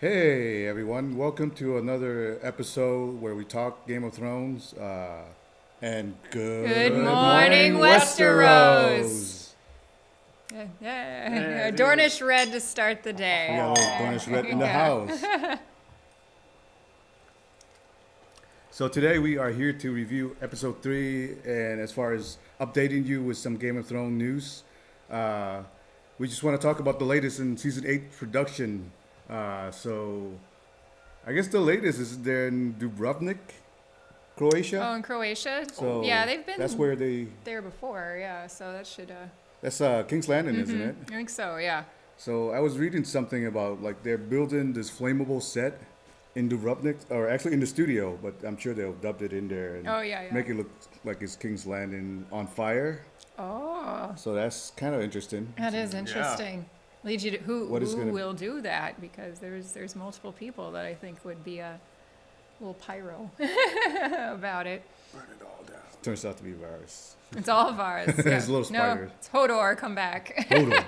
Hey everyone, welcome to another episode where we talk Game of Thrones. And Good good morning, morning, Westeros. Westeros. Yeah. Dornish red to start the day. We got a little Dornish red in the house. So today we are here to review episode 3, and as far as updating you with some Game of Thrones news, we just want to talk about the latest in season 8 production. So I guess the latest is there in Dubrovnik, Croatia. Oh, in Croatia? So Yeah, they've been that's where they. there before, yeah, so that should... That's King's Landing, isn't it? I think so, yeah. So I was reading something about like they're building this flammable set in Dubrovnik, or actually in the studio, but I'm sure they'll dub it in there and Oh, yeah. make it look like it's King's Landing on fire. Oh, So that's kind of interesting. that is interesting. Leads you to who gonna- will do that, because there's multiple people that I think would be a little pyro about it. Burn it all down. Turns out to be virus. It's all of ours. Yeah. It's a little No, spider. it's Hodor, come back. Hold on.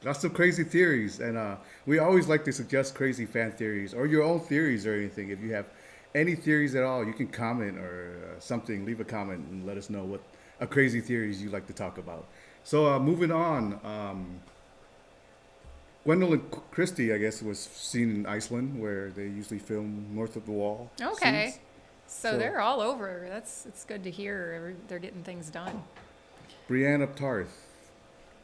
Lots of crazy theories, and we always like to suggest crazy fan theories or your own theories or anything. If you have any theories at all, you can comment or something. Leave a comment and let us know what crazy theories you like to talk about. So moving on, Gwendolyn Christie, I guess, was seen in Iceland, where they usually film North of the Wall. Okay. scenes. So they're all over. It's good to hear they're getting things done. Brienne of Tarth,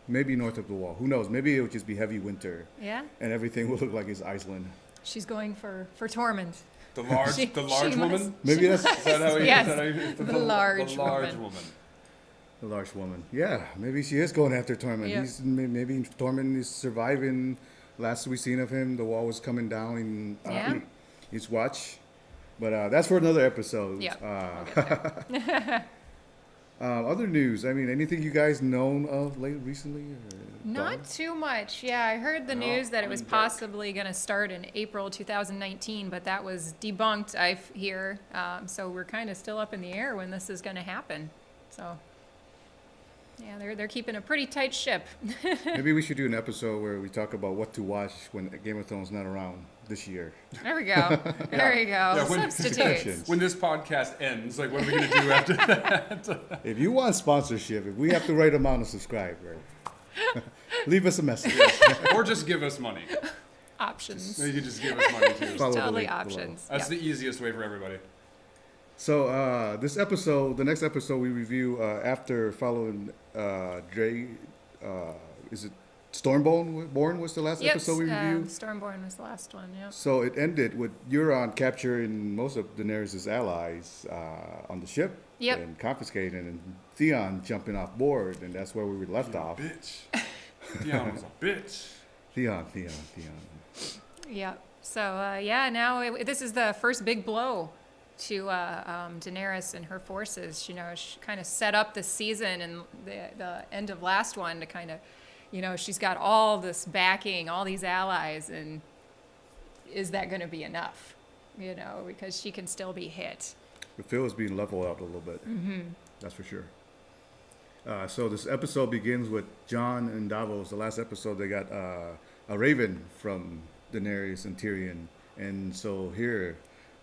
maybe North of the Wall. Who knows? Maybe it would just be heavy winter, Yeah, and everything will look like it's Iceland. she's going for Tormund. The large, She- the large she woman. must- Maybe that's Is that how you? Yes, is that how you the large woman. woman. the large woman. Yeah, maybe she is going after Tormund. Yeah. Maybe Tormund is surviving. Last we seen of him, the wall was coming down in Yeah. his watch. But that's for another episode. Yeah. Other news. I mean, anything you guys known of recently? Or Not done? too much. Yeah, I heard the No, news that it I was mean, dark. possibly going to start in April 2019, but that was debunked, I hear. So we're kind of still up in the air when this is going to happen. So, yeah, they're keeping a pretty tight ship. Maybe we should do an episode where we talk about what to watch when Game of Thrones not around this year. There we go. There we go. Yeah, when- Substitutes. Suggestions. When this podcast ends, like, what are we gonna do after that? If you want sponsorship, if we have the right amount of subscribers, leave us a message. Or just give us money. Options. You can just give us money too. Follow the Totally link below. options. That's Yeah. the easiest way for everybody. So this episode, the next episode we review after following Dre, is it Stormborn was the last Yep, episode we reviewed? Stormborn was the last one, yep. So it ended with Euron capturing most of Daenerys' allies on the ship Yep. and confiscating, and Theon jumping off board, and that's where we were left off. Bitch. Theon was a bitch. Theon. Yep. So, now this is the first big blow to Daenerys and her forces. You know, she kind of set up the season and the end of last one to kind of, you know, she's got all this backing, all these allies, and is that going to be enough? You know, because she can still be hit. The field is being leveled out a little bit. Mm-hmm. That's for sure. So this episode begins with Jon and Davos. The last episode, they got a raven from Daenerys and Tyrion. And so here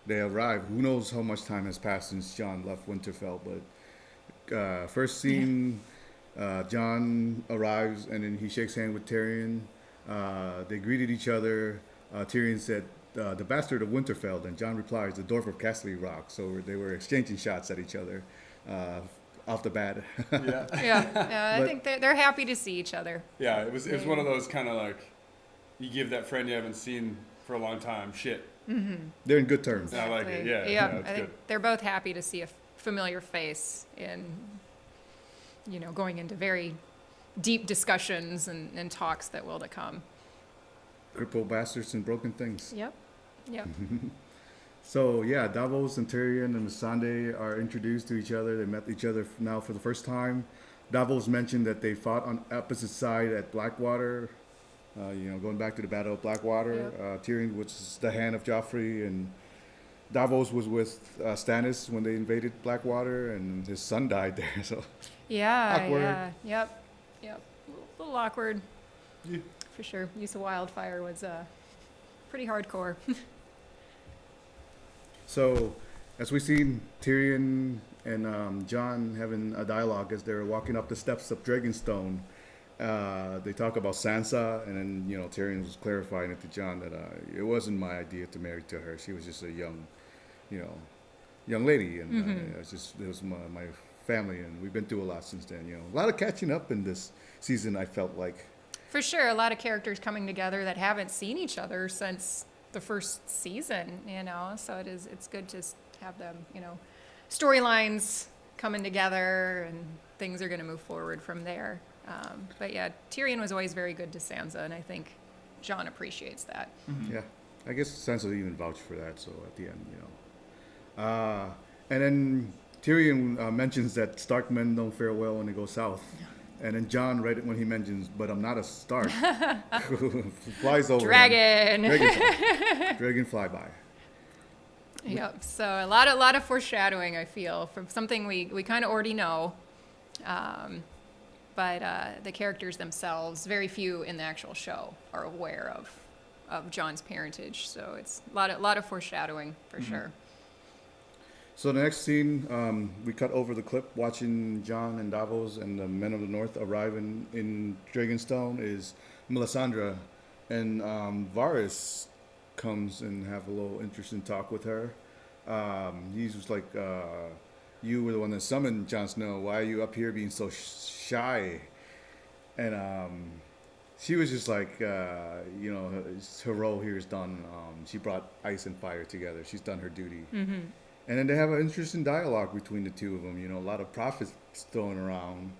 they arrive. Who knows how much time has passed since Jon left Winterfell. But first scene, Jon arrives and then he shakes hands with Tyrion. They greeted each other. Tyrion said, the bastard of Winterfell. And Jon replies, the dwarf of Castle Rock. So they were exchanging shots at each other off the bat. Yeah. Yeah, I But- think they're happy to see each other. Yeah, it was one of those kind of like, you give that friend you haven't seen for a long time shit. They're in good terms. I like it, yeah, Yeah, no, it's I think good. they're both happy to see a familiar face and, you know, going into very deep discussions and talks that will to come. Crippled bastards and broken things. Yep. Yep. So yeah, Davos and Tyrion and Missandei are introduced to each other. They met each other now for the first time. Davos mentioned that they fought on opposite side at Blackwater. Going back to the Battle of Blackwater. Tyrion was the hand of Joffrey, and Davos was with Stannis when they invaded Blackwater, and his son died there. So Yeah, Awkward. yeah, yep. A little awkward. Yeah. For sure. Use of wildfire was pretty hardcore. So, as we seen Tyrion and Jon having a dialogue as they're walking up the steps of Dragonstone, they talk about Sansa, and then Tyrion was clarifying it to Jon that it wasn't my idea to marry to her. She was just a young lady, and it was my family, and we've been through a lot since then. A lot of catching up in this season. I felt like. For sure, a lot of characters coming together that haven't seen each other since the first season, so it's good to have them, storylines coming together, and things are going to move forward from there. But yeah, Tyrion was always very good to Sansa, and I think Jon appreciates that. Mm-hmm. Yeah, I guess Sansa even vouched for that. So at the end, and then Tyrion mentions that Stark men don't fare well when they go south. And then Jon, right when he mentions, "But I'm not a Stark," flies over. Dragon. Dragon flyby. Yep. So a lot of foreshadowing, I feel, from something we kind of already know, but the characters themselves, very few in the actual show are aware of Jon's parentage. So it's a lot of foreshadowing for sure. So the next scene, we cut over the clip watching Jon and Davos and the Men of the North arriving in Dragonstone is Melisandre, and Varys comes and have a little interesting talk with her. He was like, "You were the one that summoned Jon Snow. Why are you up here being so shy?" And she was just like, her role here is done. She brought ice and fire together. She's done her duty. Mm-hmm. And then they have an interesting dialogue between the two of them. A lot of prophets thrown around.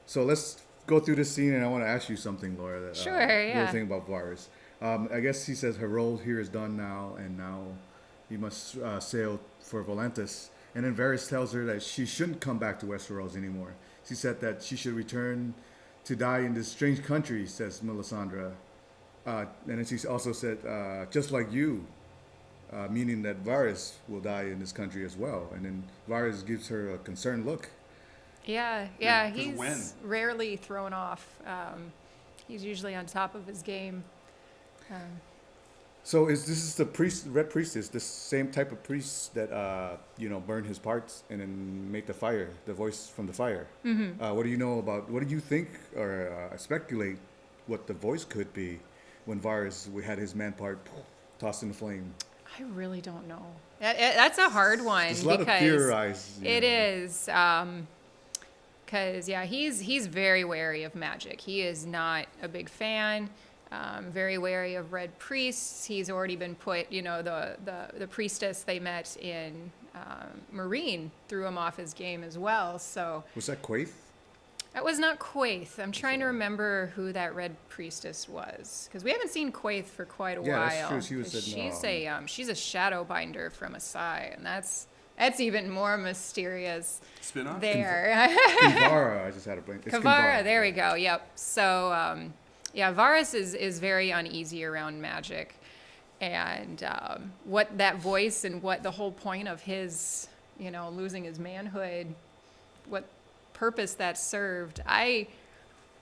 So let's go through this scene, and I want to ask you something, Laura. That, sure, yeah. Little thing about Varys. I guess he says her role here is done now, and now he must sail for Volantis. And then Varys tells her that she shouldn't come back to Westeros anymore. She said that she should return to die in this strange country, says Melisandre. And then she also said, just like you. Meaning that Varys will die in this country as well. And then Varys gives her a concerned look. Yeah, he's rarely thrown off. He's usually on top of his game. So this is the Red Priestess, the same type of priest that burned his parts and then made the fire, the voice from the fire. Mm-hmm. What do you know about? What do you think or speculate what the voice could be when Varys had his man part tossed in the flame? I really don't know. That's a hard one. There's a lot of theorized. It is. Because, he's very wary of magic. He is not a big fan. Very wary of red priests. He's already been put, the priestess they met in Marine threw him off his game as well. So was that Quaithe? That was not Quaithe. I'm trying to remember who that red priestess was, because we haven't seen Quaithe for quite a while. Yeah, that's true. She's a shadow binder from Asai, and that's even more mysterious. Spin-off? There. Kavara, I just had a brain. Kavara, there we go. Yep. So, Varys is very uneasy around magic, and what that voice and what the whole point of his, losing his manhood, what purpose that served. I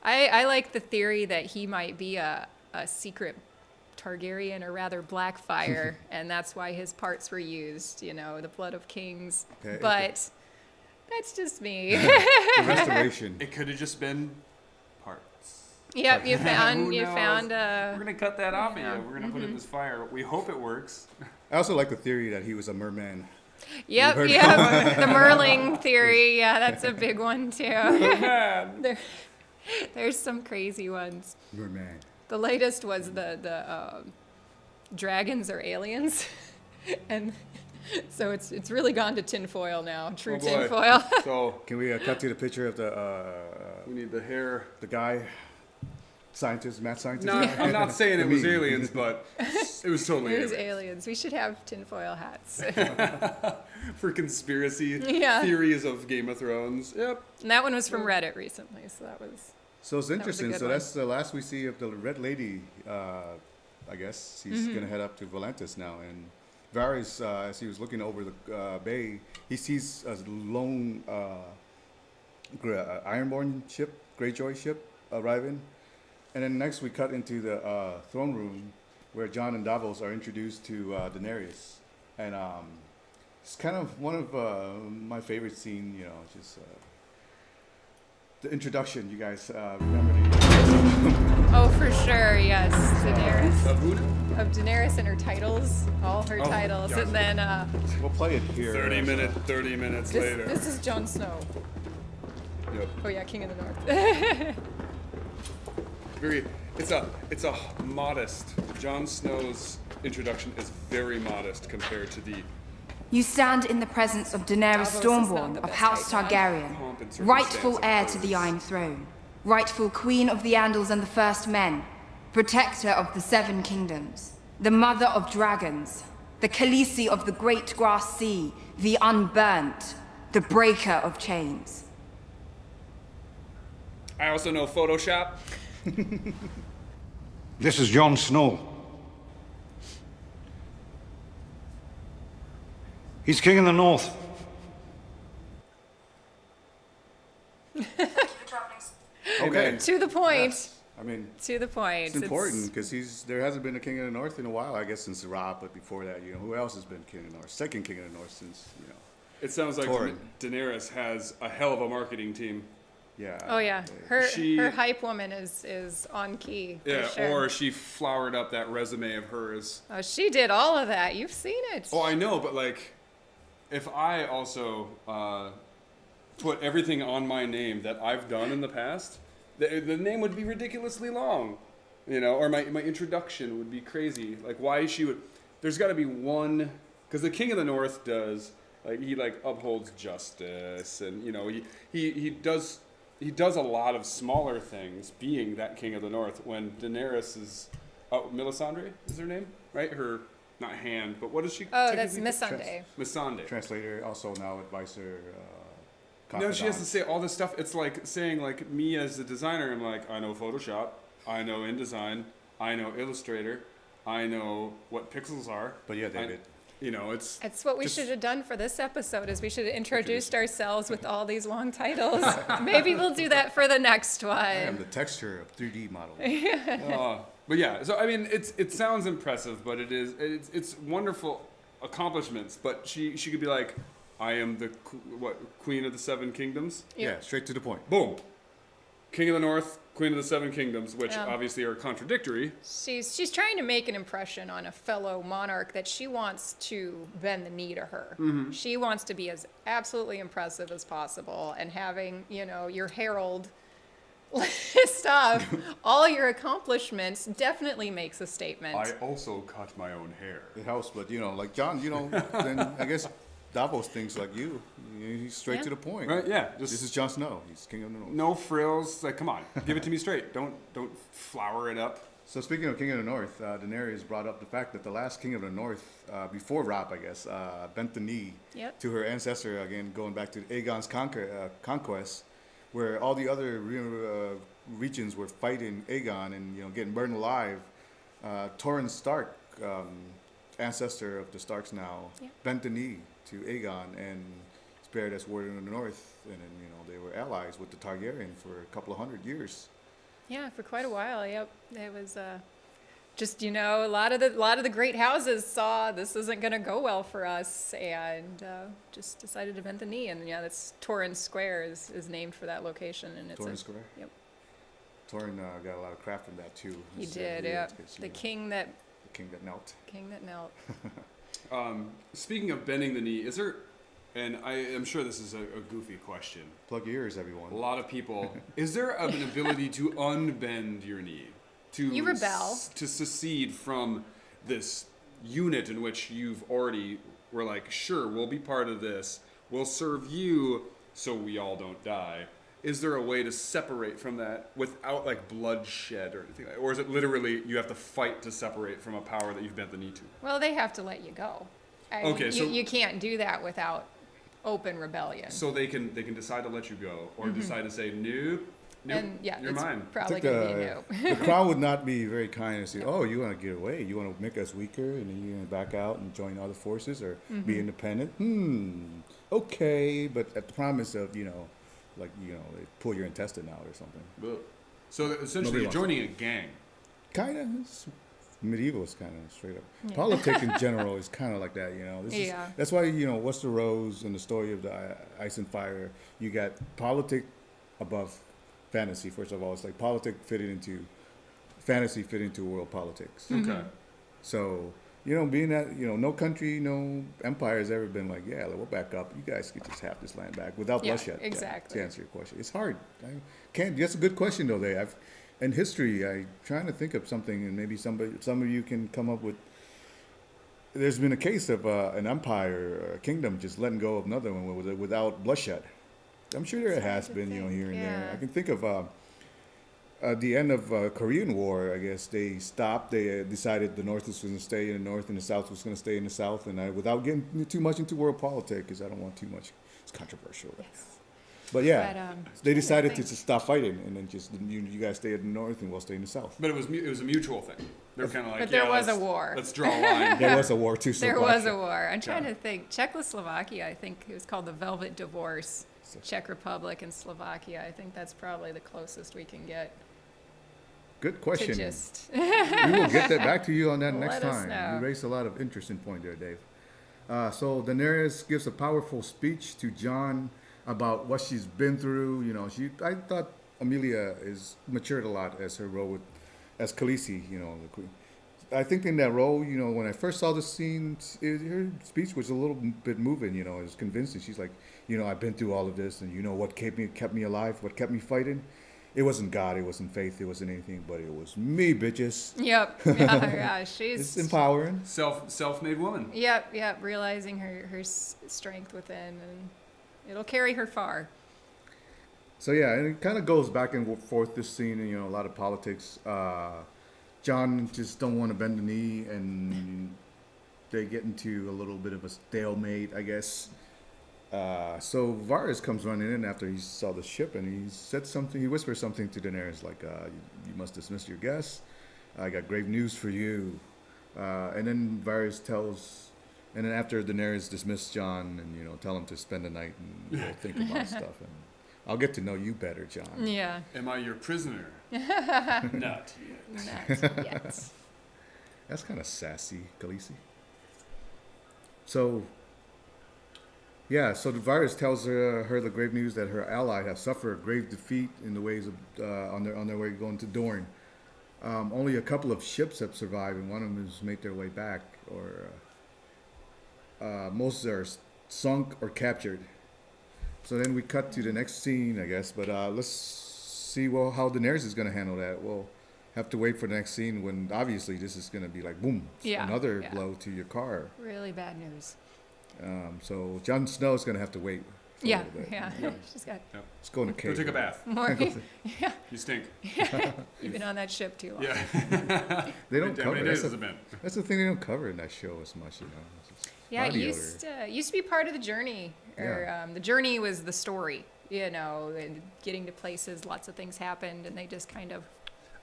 like the theory that he might be a secret Targaryen, or rather Blackfire, and that's why his parts were used, the blood of kings. Okay, but that's just me. The restoration. It could have just been parts. Yep, you found we're gonna cut that off of you. We're gonna put it in this fire. We hope it works. I also like the theory that he was a merman. Yep. The Merling theory. Yeah, that's a big one too. There's some crazy ones. Merman. The latest was the dragons are aliens, and so it's really gone to tinfoil now. True tinfoil. So can we cut to the picture of the? We need the hair. The guy. Scientist, math scientist? No, I'm not saying it was aliens, but it was totally aliens. It was aliens. We should have tinfoil hats. For conspiracy theories of Game of Thrones. Yep. And that one was from Reddit recently, so that was... So it's interesting. So that's the last we see of the Red Lady, I guess. She's going to head up to Volantis now. And Varys, as he was looking over the bay, he sees a lone Ironborn ship, Greyjoy ship, arriving. And then next we cut into the throne room where Jon and Davos are introduced to Daenerys. And it's kind of one of my favorite scenes, you know, just the introduction. You guys remember the Oh, for sure, yes. Daenerys. Of Daenerys and her titles, all her Oh, titles. gotcha. And then We'll play it here. 30 minutes later. this is Jon Snow. Yep. Oh, yeah, King of the North. It's a modest. Jon Snow's introduction is very modest compared to the You stand in the presence of Daenerys Davos is not Stormborn the of best House icon. Targaryen, pomp and circumstance rightful of heir to the hers. Iron Throne, rightful Queen of the Andals and the First Men, protector of the Seven Kingdoms, the Mother of Dragons, the Khaleesi of the Great Grass Sea, the Unburnt, the Breaker of Chains. I also know Photoshop. This is Jon Snow. He's king in the north. Okay. To the point. Yes. I mean, To the point. it's important because there hasn't been a king of the north in a while. I guess since Rob, but before that, you know, who else has been king of the north? Second king of the north since, you know, It sounds like Torrent. Daenerys has a hell of a marketing team. yeah. Oh, yeah. She- Her hype woman is on key. For Yeah, sure. or she flowered up that resume of hers. Oh, she did all of that. You've seen it. Oh, I know, but like, if I also put everything on my name that I've done in the past, the name would be ridiculously long, you know, or my introduction would be crazy. Like, why she would, there's got to be one, because the King of the North does, like, he like upholds justice, and you know, he does a lot of smaller things, being that King of the North. When Daenerys is, Melisandre is her name, right? Her, not hand, but what is she? Oh, that's technically? Miss Sunday. Missandei. Translator, also now advisor. No, she has to confidant. say all this stuff. It's like saying, like, me as a designer, I'm like, I know Photoshop, I know InDesign, I know Illustrator, I know what pixels are. But yeah, David. You know, it's That's what we just- should have done for this episode. Is we should have introduced ourselves with all these long titles. Maybe we'll do that for the next I am one. the texture of 3D model. But yeah, so I mean, it sounds impressive, but it's wonderful accomplishments. But she could be like, I am the Queen of the Seven Kingdoms. Yeah, straight to the point. Boom, King of the North, Queen of the Seven Kingdoms, which Yeah. obviously are contradictory. She's trying to make an impression on a fellow monarch that she wants to bend the knee to her. She wants to be as absolutely impressive as possible, and having, you know, your herald list off all your accomplishments definitely makes a statement. I also cut my own hair. It helps, but you know, like John, you know, then I guess Davos thinks like you. He's straight Yeah. to the point. Right? Yeah. This is Jon Snow. He's king of the north. No frills. Like, come on, give it to me straight. Don't flower it up. So speaking of king of the north, Daenerys brought up the fact that the last king of the north, before Robb, I guess, bent the knee Yep. to her ancestor again, going back to Aegon's conquest, where all the other regions were fighting Aegon and, you know, getting burned alive. Torrhen Stark, ancestor of the Starks now, Yeah. bent the knee to Aegon and spared as warden of the north, and then, you know, they were allies with the Targaryen for a couple of 100 years. Yeah, for quite a while. Yep, it was just, you know, a lot of the great houses saw this isn't going to go well for us, and just decided to bend the knee. And yeah, that's Torrhen Square is named for that location, and it's Torrhen Square? Yep, Torrhen got a lot of craft from that too. he It's, did. yeah, Yeah, it's, the you know, king that the king that knelt. knelt. Speaking of bending the knee, is there? And I am sure this is a goofy question. Plug your ears, everyone. A lot of people. Is there an ability to unbend your knee? To You rebel. To secede from this unit in which you've already were like, sure, we'll be part of this. We'll serve you so we all don't die. Is there a way to separate from that without like bloodshed or anything? Or is it literally you have to fight to separate from a power that you've bent the knee to? Well, they have to let you go. Okay, so- you can't do that without open rebellion. So they can decide to let you go or decide to say nope, and yeah, you're it's mine. probably I going think to be no. the crown would not be very kind and say, "Oh, you want to get away? You want to make us weaker, and then you're going to back out and join other forces or be independent?" Okay, but at the promise of, you know, like, you know, they pull your intestine out or something. Ugh. So essentially, Nobody you're wants joining a gang. Kind of. Medieval is kind of straight up. Politics in general is kind of like that, you know. That's why, you know, Westeros and the story of the Ice and Fire, you got politics above fantasy, first of all. It's like politics fitting into, fantasy fit into world politics. Okay. So, you know, being that, you know, no country, no empire has ever been like, yeah, we'll back up. You guys could just have this land back without bloodshed. Exactly. To answer your question. It's hard. I can't, that's a good question, though, Dave. In history, I'm trying to think of something, and maybe some of you can come up with. There's been a case of an empire or a kingdom just letting go of another one without bloodshed. I'm sure there has been, you know, here and there. I can think of at the end of Korean War. I guess they stopped. They decided the North was going to stay in the North and the South was going to stay in the South. And without getting too much into world politics, because I don't want too much. It's controversial. Yes. But yeah, they decided to think. just stop fighting, and then just you guys stay in the North and we'll stay in the South. But it was a mutual thing. They're kind of like, But there was a let's- war. Let's draw a line. There was a war too. There was a war. I'm trying to think. Czechoslovakia, I think it was called the Velvet Divorce. Czech Republic and Slovakia. I think that's probably the closest we can get Good question. to just. We will get that back to you on that next Let us time. know. You raised a lot of interesting point there, Dave. So Daenerys gives a powerful speech to Jon about what she's been through. You know, I thought Amelia is matured a lot as her role as Khaleesi. You know, the queen. I think in that role, you know, when I first saw the scene, her speech was a little bit moving. You know, it was convincing. She's like, you know, I've been through all of this, and you know what kept me alive, what kept me fighting. It wasn't God, it wasn't faith, it wasn't anything, but it was me, bitches. Yep. Yeah, she's. It's empowering. Self-made woman. Yep. Realizing her strength within, and it'll carry her far. So yeah, and it kind of goes back and forth this scene, and you know, a lot of politics. Jon just don't want to bend the knee, and they get into a little bit of a stalemate, I guess. So Varys comes running in after he saw the ship, and he said something. He whispers something to Daenerys, like, "You must dismiss your guests. I got grave news for you." And then Varys tells, and then after Daenerys dismissed Jon, and you know, tell him to spend the night and you know, think about stuff, and I'll get to know you better, Jon. Yeah. Am I your prisoner? Not yet. Not yet. That's kind of sassy, Khaleesi. So, yeah, so the Varys tells her the grave news that her ally has suffered grave defeat in the ways of on their way going to Dorne. Only a couple of ships have survived, and one of them has made their way back, or most are sunk or captured. So then we cut to the next scene, I guess. But let's see how Daenerys is going to handle that. We'll have to wait for the next scene when obviously this is going to be like boom, another blow to your car. Really bad news. So Jon Snow is going to have to wait. For a little bit. She's got Let's go in a cave. Go take a bath. more. You stink. You've been on that ship too long. Yeah. They don't How cover many it. days has it been? That's the thing they don't cover in that show as much, you know. It's just Yeah, it body used to be part of the journey. Or the journey was the story, you know, and getting to places, lots of things happened, and they just kind of.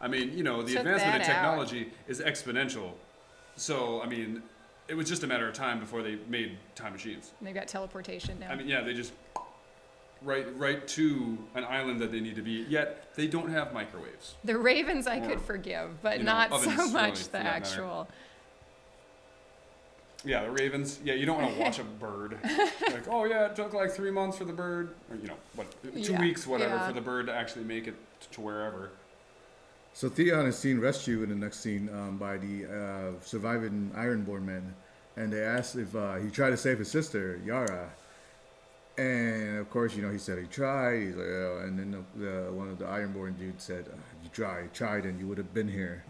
I mean, you know, the Took advancement in that out. technology is exponential. So, I mean, it was just a matter of time before they made time machines. They've got teleportation now. I mean, yeah, they just right to an island that they need to be. Yet they don't have microwaves. The Ravens I Or, could forgive, but you know, not ovens, so really, much for the that matter. actual. Yeah, the ravens. Yeah, you don't want to watch a bird. Like, oh yeah, it took like 3 months for the bird, or you know, what, 2 weeks, whatever, for the bird to actually make it to wherever. So Theon is seen rescued in the next scene by the surviving Ironborn men, and they asked if he tried to save his sister Yara, and of course, you know, he said he tried. He's like, oh, and then one of the Ironborn dudes said, "You tried, and you would have been here."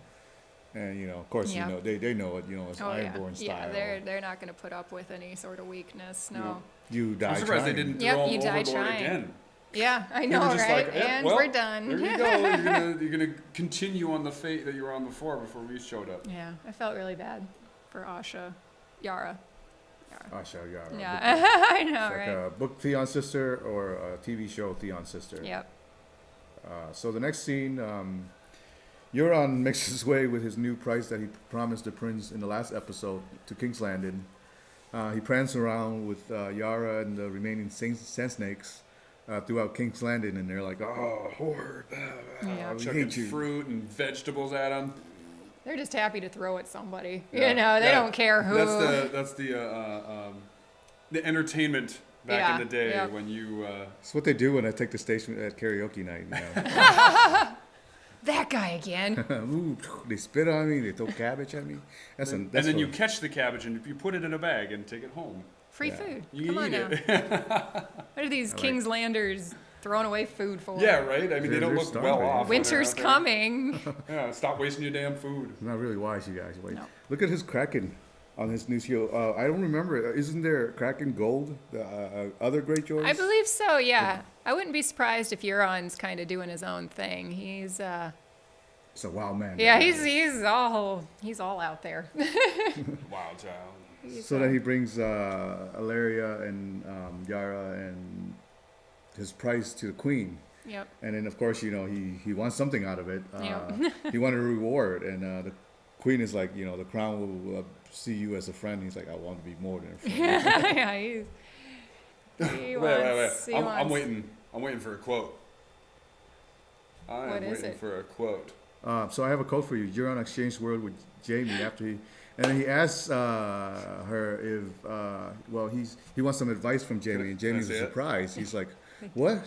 And you know, of course, you know, they know it. You know, it's Ironborn style. Yeah, they're not going to put up with any sort of weakness. No. You die. I'm surprised trying. they didn't Yep, throw you him die overboard trying. again. Yeah, I They know, were just right? like, And well, we're done. There you go. You're gonna continue on the fate that you were on before we showed up. Yeah, I felt really bad for Yara. Asha Yara. Yeah, I know, It's like right? a book Theon's sister or a TV show Theon's sister. Yep. So the next scene, Euron makes his way with his new prize that he promised the prince in the last episode to King's Landing. He prance around with Yara and the remaining sand snakes. throughout King's Landing, and they're like, "Oh, horde, Yeah. we Chucking hate you." fruit and vegetables at them. They're just happy to throw at somebody. Yeah. You know, they Yeah. don't care who. That's the entertainment back Yeah, in the day yeah. when you. It's what they do when I take the station at karaoke night. You know? That guy again. Ooh, they spit on me. They throw cabbage at me. That's and that's then you what- catch the cabbage and you put it in a bag and take it home. Free Yeah. food. You Come on eat now. it. What are these King's Landers throwing away food for? Yeah, right. I mean, they They're don't look starving. well off. when they're Winter's out there. coming. Yeah, stop wasting your damn food. It's not really wise, you guys. Wait, No. look at his Kraken on his new shield. I don't remember. Isn't there Kraken Gold? The other Great Joys? I believe so, yeah. I wouldn't be surprised if Euron's kind of doing his own thing. He's It's a wild man. yeah, that he's guy. he's all out there. Wild child. So then he brings Alaria and Yara and his prize to the queen. Yep. And then, of course, you know, he wants something out of it. Yep. He wanted a reward. And the queen is like, you know, the crown will see you as a friend. He's like, I want to be more than a friend. Yeah, he Wait. wants. He I'm wants. waiting. I'm waiting for a quote. I am What is waiting it? for a quote. So I have a quote for you. Euron exchanged word with Jamie after and then he asks her if, he wants some advice from Jamie, and Jamie's Can I say it? surprised. He's like, what?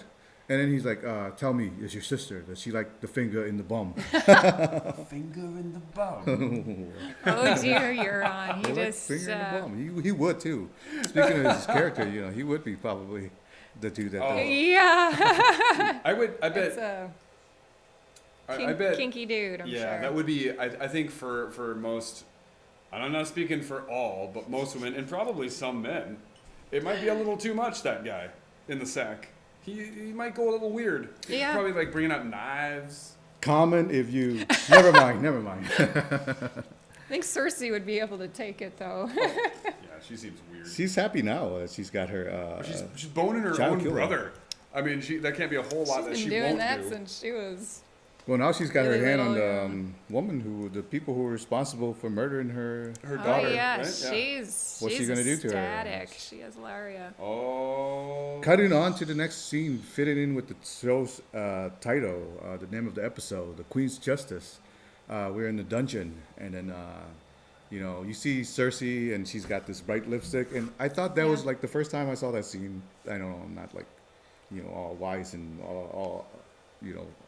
And then he's like, tell me, is your sister, does she like the finger in the bum? Finger in the bum. Oh dear, Euron. He Like just finger in the bum. He would too. Speaking of his character, you know, he would be probably the dude that does. yeah. I It's bet. a I bet. kinky dude, I'm Yeah, sure. that would be. I think for most, and I'm not speaking for all, but most women and probably some men, it might be a little too much. That guy in the sack, he might go a little weird. Yeah. Probably like bringing out knives. Comment if you. Never mind. I think Cersei would be able to take it though. Yeah, she seems weird. She's happy now. She's got her. She's boning her child own killer. brother. I mean, that can't be a whole lot She's that been she doing won't that do. since she was. Well, now she's got her Really hand on little, the woman the people who were responsible for murdering her daughter. Oh yeah, right? she's What's she she's gonna do to her? ecstatic. She has Laria. Oh. Cutting on to the next scene, fitting in with the show's title, the name of the episode, The Queen's Justice. We're in the dungeon, and then, you see Cersei, and she's got this bright lipstick. And I thought that Yeah. was like the first time I saw that scene. I don't know, I'm not like, all wise and all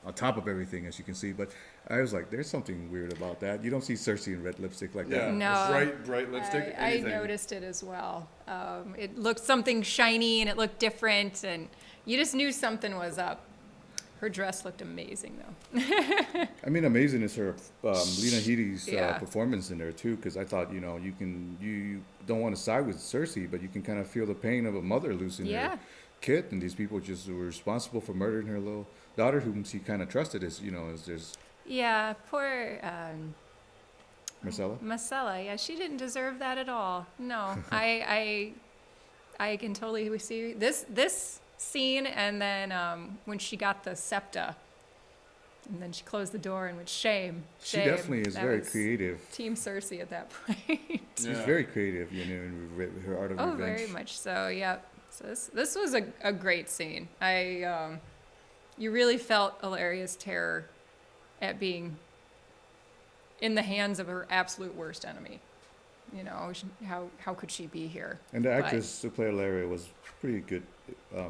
on top of everything, as you can see. But I was like, there's something weird about that. You don't see Cersei in red lipstick like Yeah. that. No. Bright lipstick. I anything. noticed it as well. It looked something shiny and it looked different, and you just knew something was up. Her dress looked amazing, though. I mean, amazing is her Lena Headey's Yeah. performance in there too, because I thought you don't want to side with Cersei, but you can kind of feel the pain of a mother losing Yeah. her kid, and these people just were responsible for murdering her little daughter, whom she kind of trusted. As there's Yeah, poor Marcella. Marcella. Yeah, she didn't deserve that at all. No, I can totally see this scene, and then when she got the septa, and then she closed the door, and with shame. She shame. definitely is That very was creative. Team Cersei at that point. She's Yeah. very creative, in her art of Oh, revenge. very much so. Yeah. So this was a great scene. You really felt Illyria's terror at being in the hands of her absolute worst enemy. How could she be here? And the But- actress who played Larry was pretty good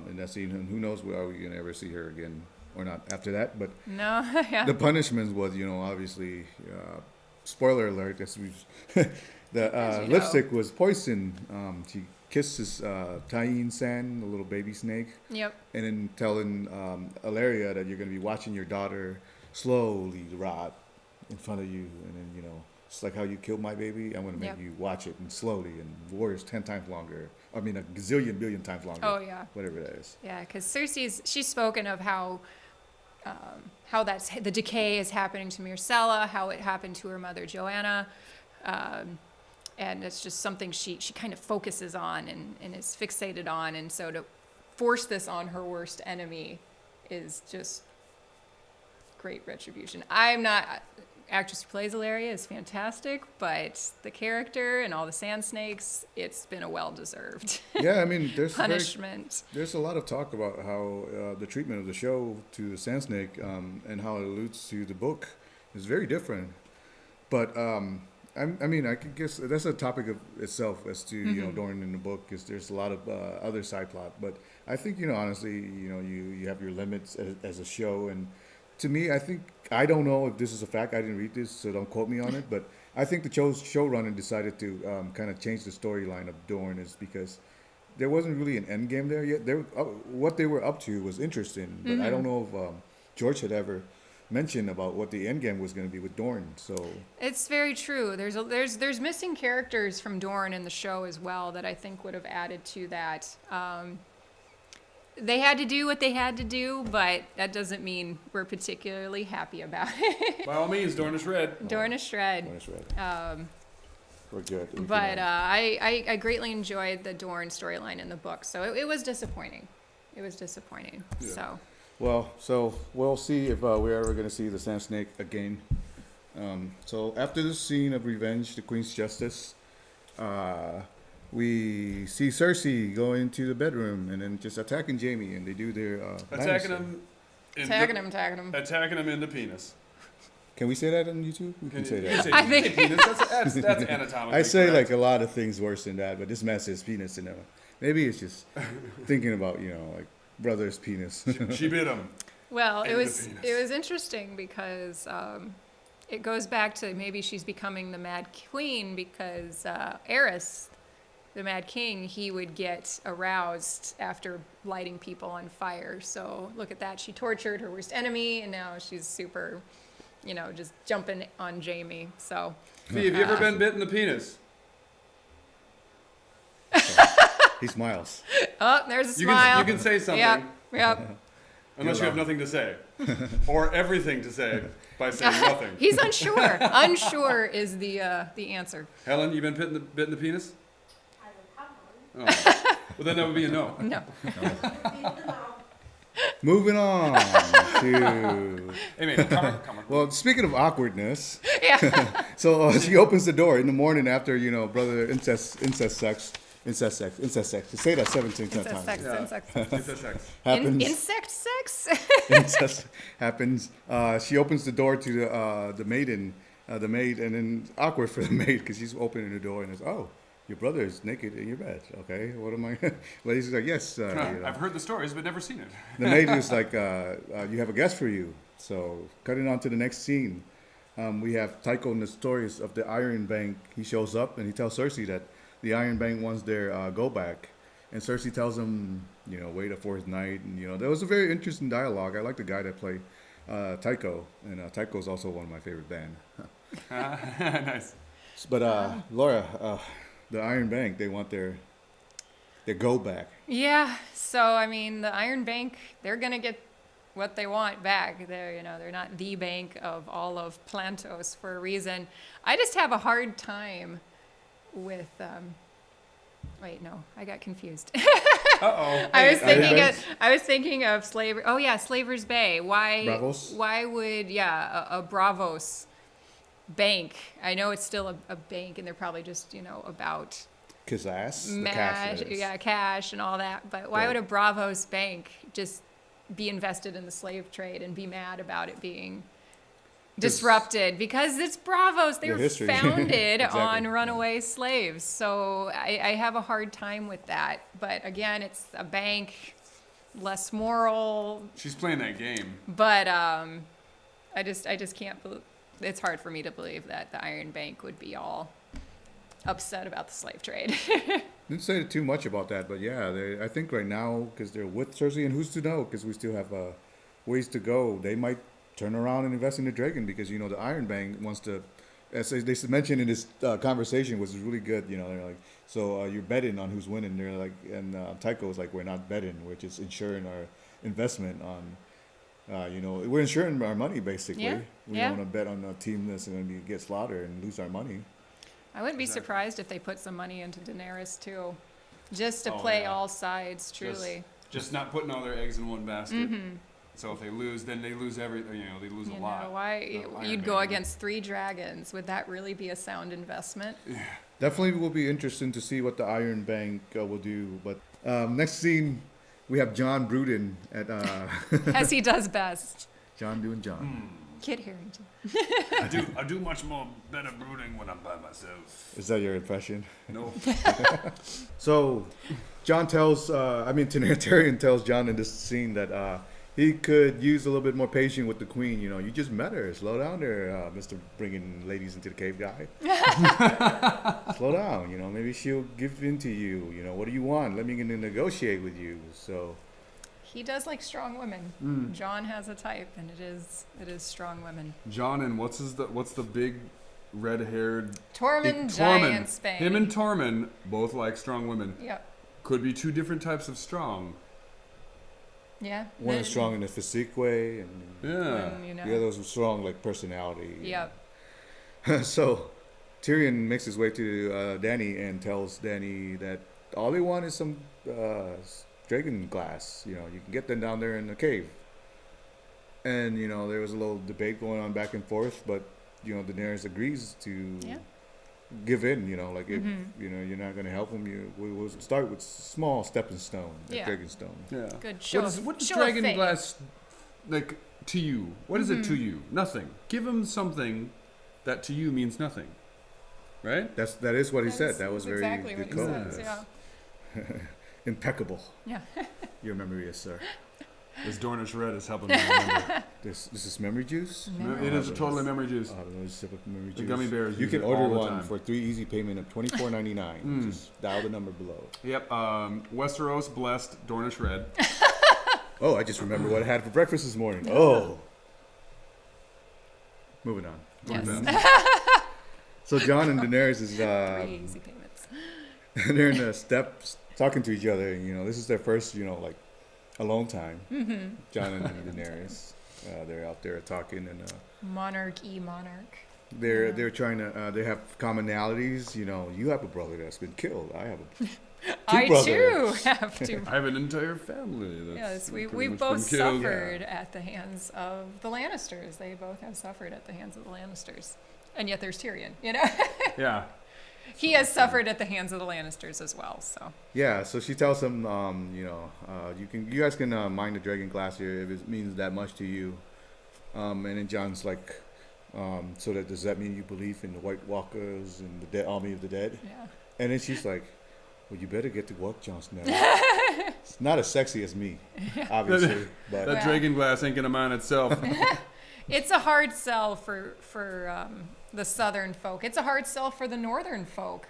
in that scene. And who knows, are we gonna ever see her again or not after that? But No, yeah. the punishment was, obviously, spoiler alert. The lipstick was poison. She kissed this Tyene Sand, the little baby snake, Yep. and then telling Alaria that you're going to be watching your daughter slowly rot in front of you, and then it's like how you killed my baby. I'm going to make Yep. you watch it and slowly, and Warrior's 10 times longer. I mean, a gazillion billion times longer. Oh, yeah. Whatever that is. Yeah, because she's spoken of how the decay is happening to Myrcella, how it happened to her mother Joanna, and it's just something she kind of focuses on and is fixated on, and so to force this on her worst enemy is just great retribution. I'm not actress who plays Ilaria is fantastic, but the character and all the sand snakes, it's been a well-deserved Yeah, I mean, punishment. there's a lot of talk about how the treatment of the show to the Sand Snake and how it alludes to the book is very different. But I mean, I could guess that's a topic of itself as to you know Dorne in the book, because there's a lot of other side plot. But I think honestly, you have your limits as a show, and to me, I don't know if this is a fact. I didn't read this, so don't quote me on it. But I think the showrunner decided to kind of change the storyline of Dorne is because there wasn't really an end game there yet. What they were up to was interesting, but I don't know if George had ever mentioned about what the end game was going to be with Dorne. So It's very true. There's missing characters from Dorne in the show as well that I think would have added to that. They had to do what they had to do, but that doesn't mean we're particularly happy about it. By all means, Dornish Red. Dornish Red. that's right. We're good. We But can, I greatly enjoyed the Dorne storyline in the book, so it was disappointing. It was disappointing. Yeah. So well, so we'll see if we're ever going to see the Sand Snake again. So after the scene of revenge, the Queen's Justice, we see Cersei go into the bedroom and then just attacking Jaime, and they do their Attacking Lannister. him. tagging him. Attacking him in the penis. Can we say that on YouTube? We can say You that. say, I you say think- penis. That's anatomically I say correct. like a lot of things worse than that, but this man says penis, and maybe it's just thinking about like brother's penis. She bit him. Well, And it the was penis. interesting because it goes back to maybe she's becoming the Mad Queen because Aerys, the Mad King, he would get aroused after lighting people on fire. So look at that. She tortured her worst enemy, and now she's super, just jumping on Jaime. So Fee, have you ever been bit in the penis? He smiles. oh, there's a You smile. can say something. Yep. Unless you have nothing to say. Or everything to say by saying nothing. He's unsure. Unsure is the answer. Helen, you been bit in the penis? Oh. Well, then that would be a no. No. Moving on to Hey, man, come on. well, speaking of awkwardness, Yeah. so she opens the door in the morning after brother incest sex. Say that 17 times. Insect sex. Yeah. Insect sex. Get that sex. Happens. Insect sex? Incest happens. She opens the door to the maid, and then awkward for the maid because she's opening the door and it's your brother is naked in your bed. Okay, what am I? Well, he's like, yes. I've heard the stories, but never seen it. The maid is like, you have a guest for you. So cutting on to the next scene, we have Tycho Nestorius of the Iron Bank. He shows up and he tells Cersei that the Iron Bank wants their go back, and Cersei tells him, wait a fourth night, and there was a very interesting dialogue. I like the guy that played Tycho, and Tycho is also one of my favorite band. Nice. But Laura, the Iron Bank, they want their go back. Yeah. So I mean, the Iron Bank, they're gonna get what they want back. They're not the bank of all of Plantos for a reason. I just have a hard time with. Wait, no, I got confused. Uh-oh. I was Iron thinking Bank? I was thinking of Slaver. Oh yeah, Slaver's Bay. Why? Bravos? Why would a Bravos bank? I know it's still a bank, and they're probably just about Kiss ass, the cash, cash. that is. cash and all that. But why Right. would a Bravos bank just be invested in the slave trade and be mad about it being disrupted? Because it's Bravos. They Their were history. founded Exactly. on runaway slaves. So I have a hard time with that. But again, it's a bank, less moral. She's playing that game. But I just can't believe. It's hard for me to believe that the Iron Bank would be all upset about the slave trade. Didn't say too much about that, but yeah, I think right now, because they're with Cersei, and who's to know, because we still have ways to go, they might turn around and invest in the Dragon, because, the Iron Bank wants to, as they mentioned in this conversation, which was really good, they're like, so you're betting on who's winning. They're like, and Tycho's like, we're not betting, we're just insuring our investment on, we're insuring our money, basically. Yeah, We yeah. don't want to bet on a team that's going to get slaughtered and lose our money. I wouldn't be Exactly. surprised if they put some money into Daenerys too, just to Oh, play yeah. all sides. Truly. Just not putting all their eggs in one basket. So if they lose, then they lose everything. You know, they lose a lot. Why Iron you'd Man go would. against 3 dragons? Would that really be a sound investment? Definitely will be interesting to see what the Iron Bank will do. But next scene, we have John Bruden at As he does best. John doing John. Kit Harington. I do much more better brooding when I'm by myself. Is that your impression? No. So, John tells, Tyrion tells John in this scene that he could use a little bit more patience with the queen. You know, you just met her. Slow down there, Mr. Bringing ladies into the cave guy. Slow down. You know, maybe she'll give in to you. You know, what do you want? Let me negotiate with you. So, He does like strong women. John has a type, and it is strong women. John and what's the big red-haired Tormund Tormund. Giantsbane. Him and Tormund both like strong women. Yep. Could be 2 different types of strong. Yeah. one is strong in a physique way, and Yeah. You know. the other is strong like personality. Yep. So, Tyrion makes his way to Dany and tells Dany that all they want is some dragon glass. You know, you can get them down there in the cave. And you know, there was a little debate going on back and forth, but you know, Daenerys agrees to Yeah. give in. You know, like if you know you're not going to help him, we will start with small stepping stone, like Yeah. Dragonstone. Yeah. Good show. What does show of dragon faith. glass like to you? What is it to you? Nothing. Give him something that to you means nothing. Right? That is what he said. That's That was very exactly what he decoded. says. Yeah. Impeccable. Yeah. Your memory is, sir. This Dornish red is helping me remember. This is memory juice. It is totally memory juice. Another sip of memory The juice. gummy bears You use can it order all the one time. for 3 easy payment of $24.99. Just dial the number below. Yep. Westeros blessed Dornish red. Oh, I just remember what I had for breakfast this morning. Oh. Moving on. Yes. So John and Daenerys is 3 easy payments. they're in the steps talking to each other. You know, this is their first, you know, like alone time. John and Daenerys. They're out there talking, and Monarch. they're trying to. They have commonalities. You know, you have a brother that's been killed. I have a I brothers. too have to. I have an entire family. Yes, That's we've pretty much both been killed. suffered at the hands of the Lannisters. They both have suffered at the hands of the Lannisters. And yet there's Tyrion, you know? Yeah. He has suffered at the hands of the Lannisters as well, so. Yeah, so she tells him, you know, you guys can mine the dragon glass here if it means that much to you. And then John's like, so does that mean you believe in the White Walkers and the dead army of the dead? Yeah. And then she's like, well, you better get to work, Jon Snow. It's not as sexy as me, obviously, but That dragon glass ain't gonna mine itself. It's a hard sell for the southern folk. It's a hard sell for the northern folk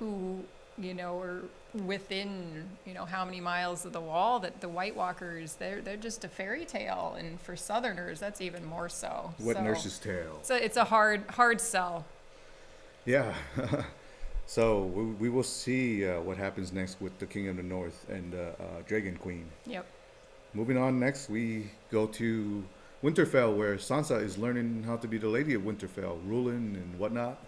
who, you know, are within, you know, how many miles of the wall, that the White Walkers, they're just a fairy tale. And for southerners, that's even more so. wet So nurse's tale. it's a hard sell. Yeah. So we will see what happens next with the King of the North and Dragon Queen. Yep. Moving on next, we go to Winterfell, where Sansa is learning how to be the Lady of Winterfell, ruling and whatnot.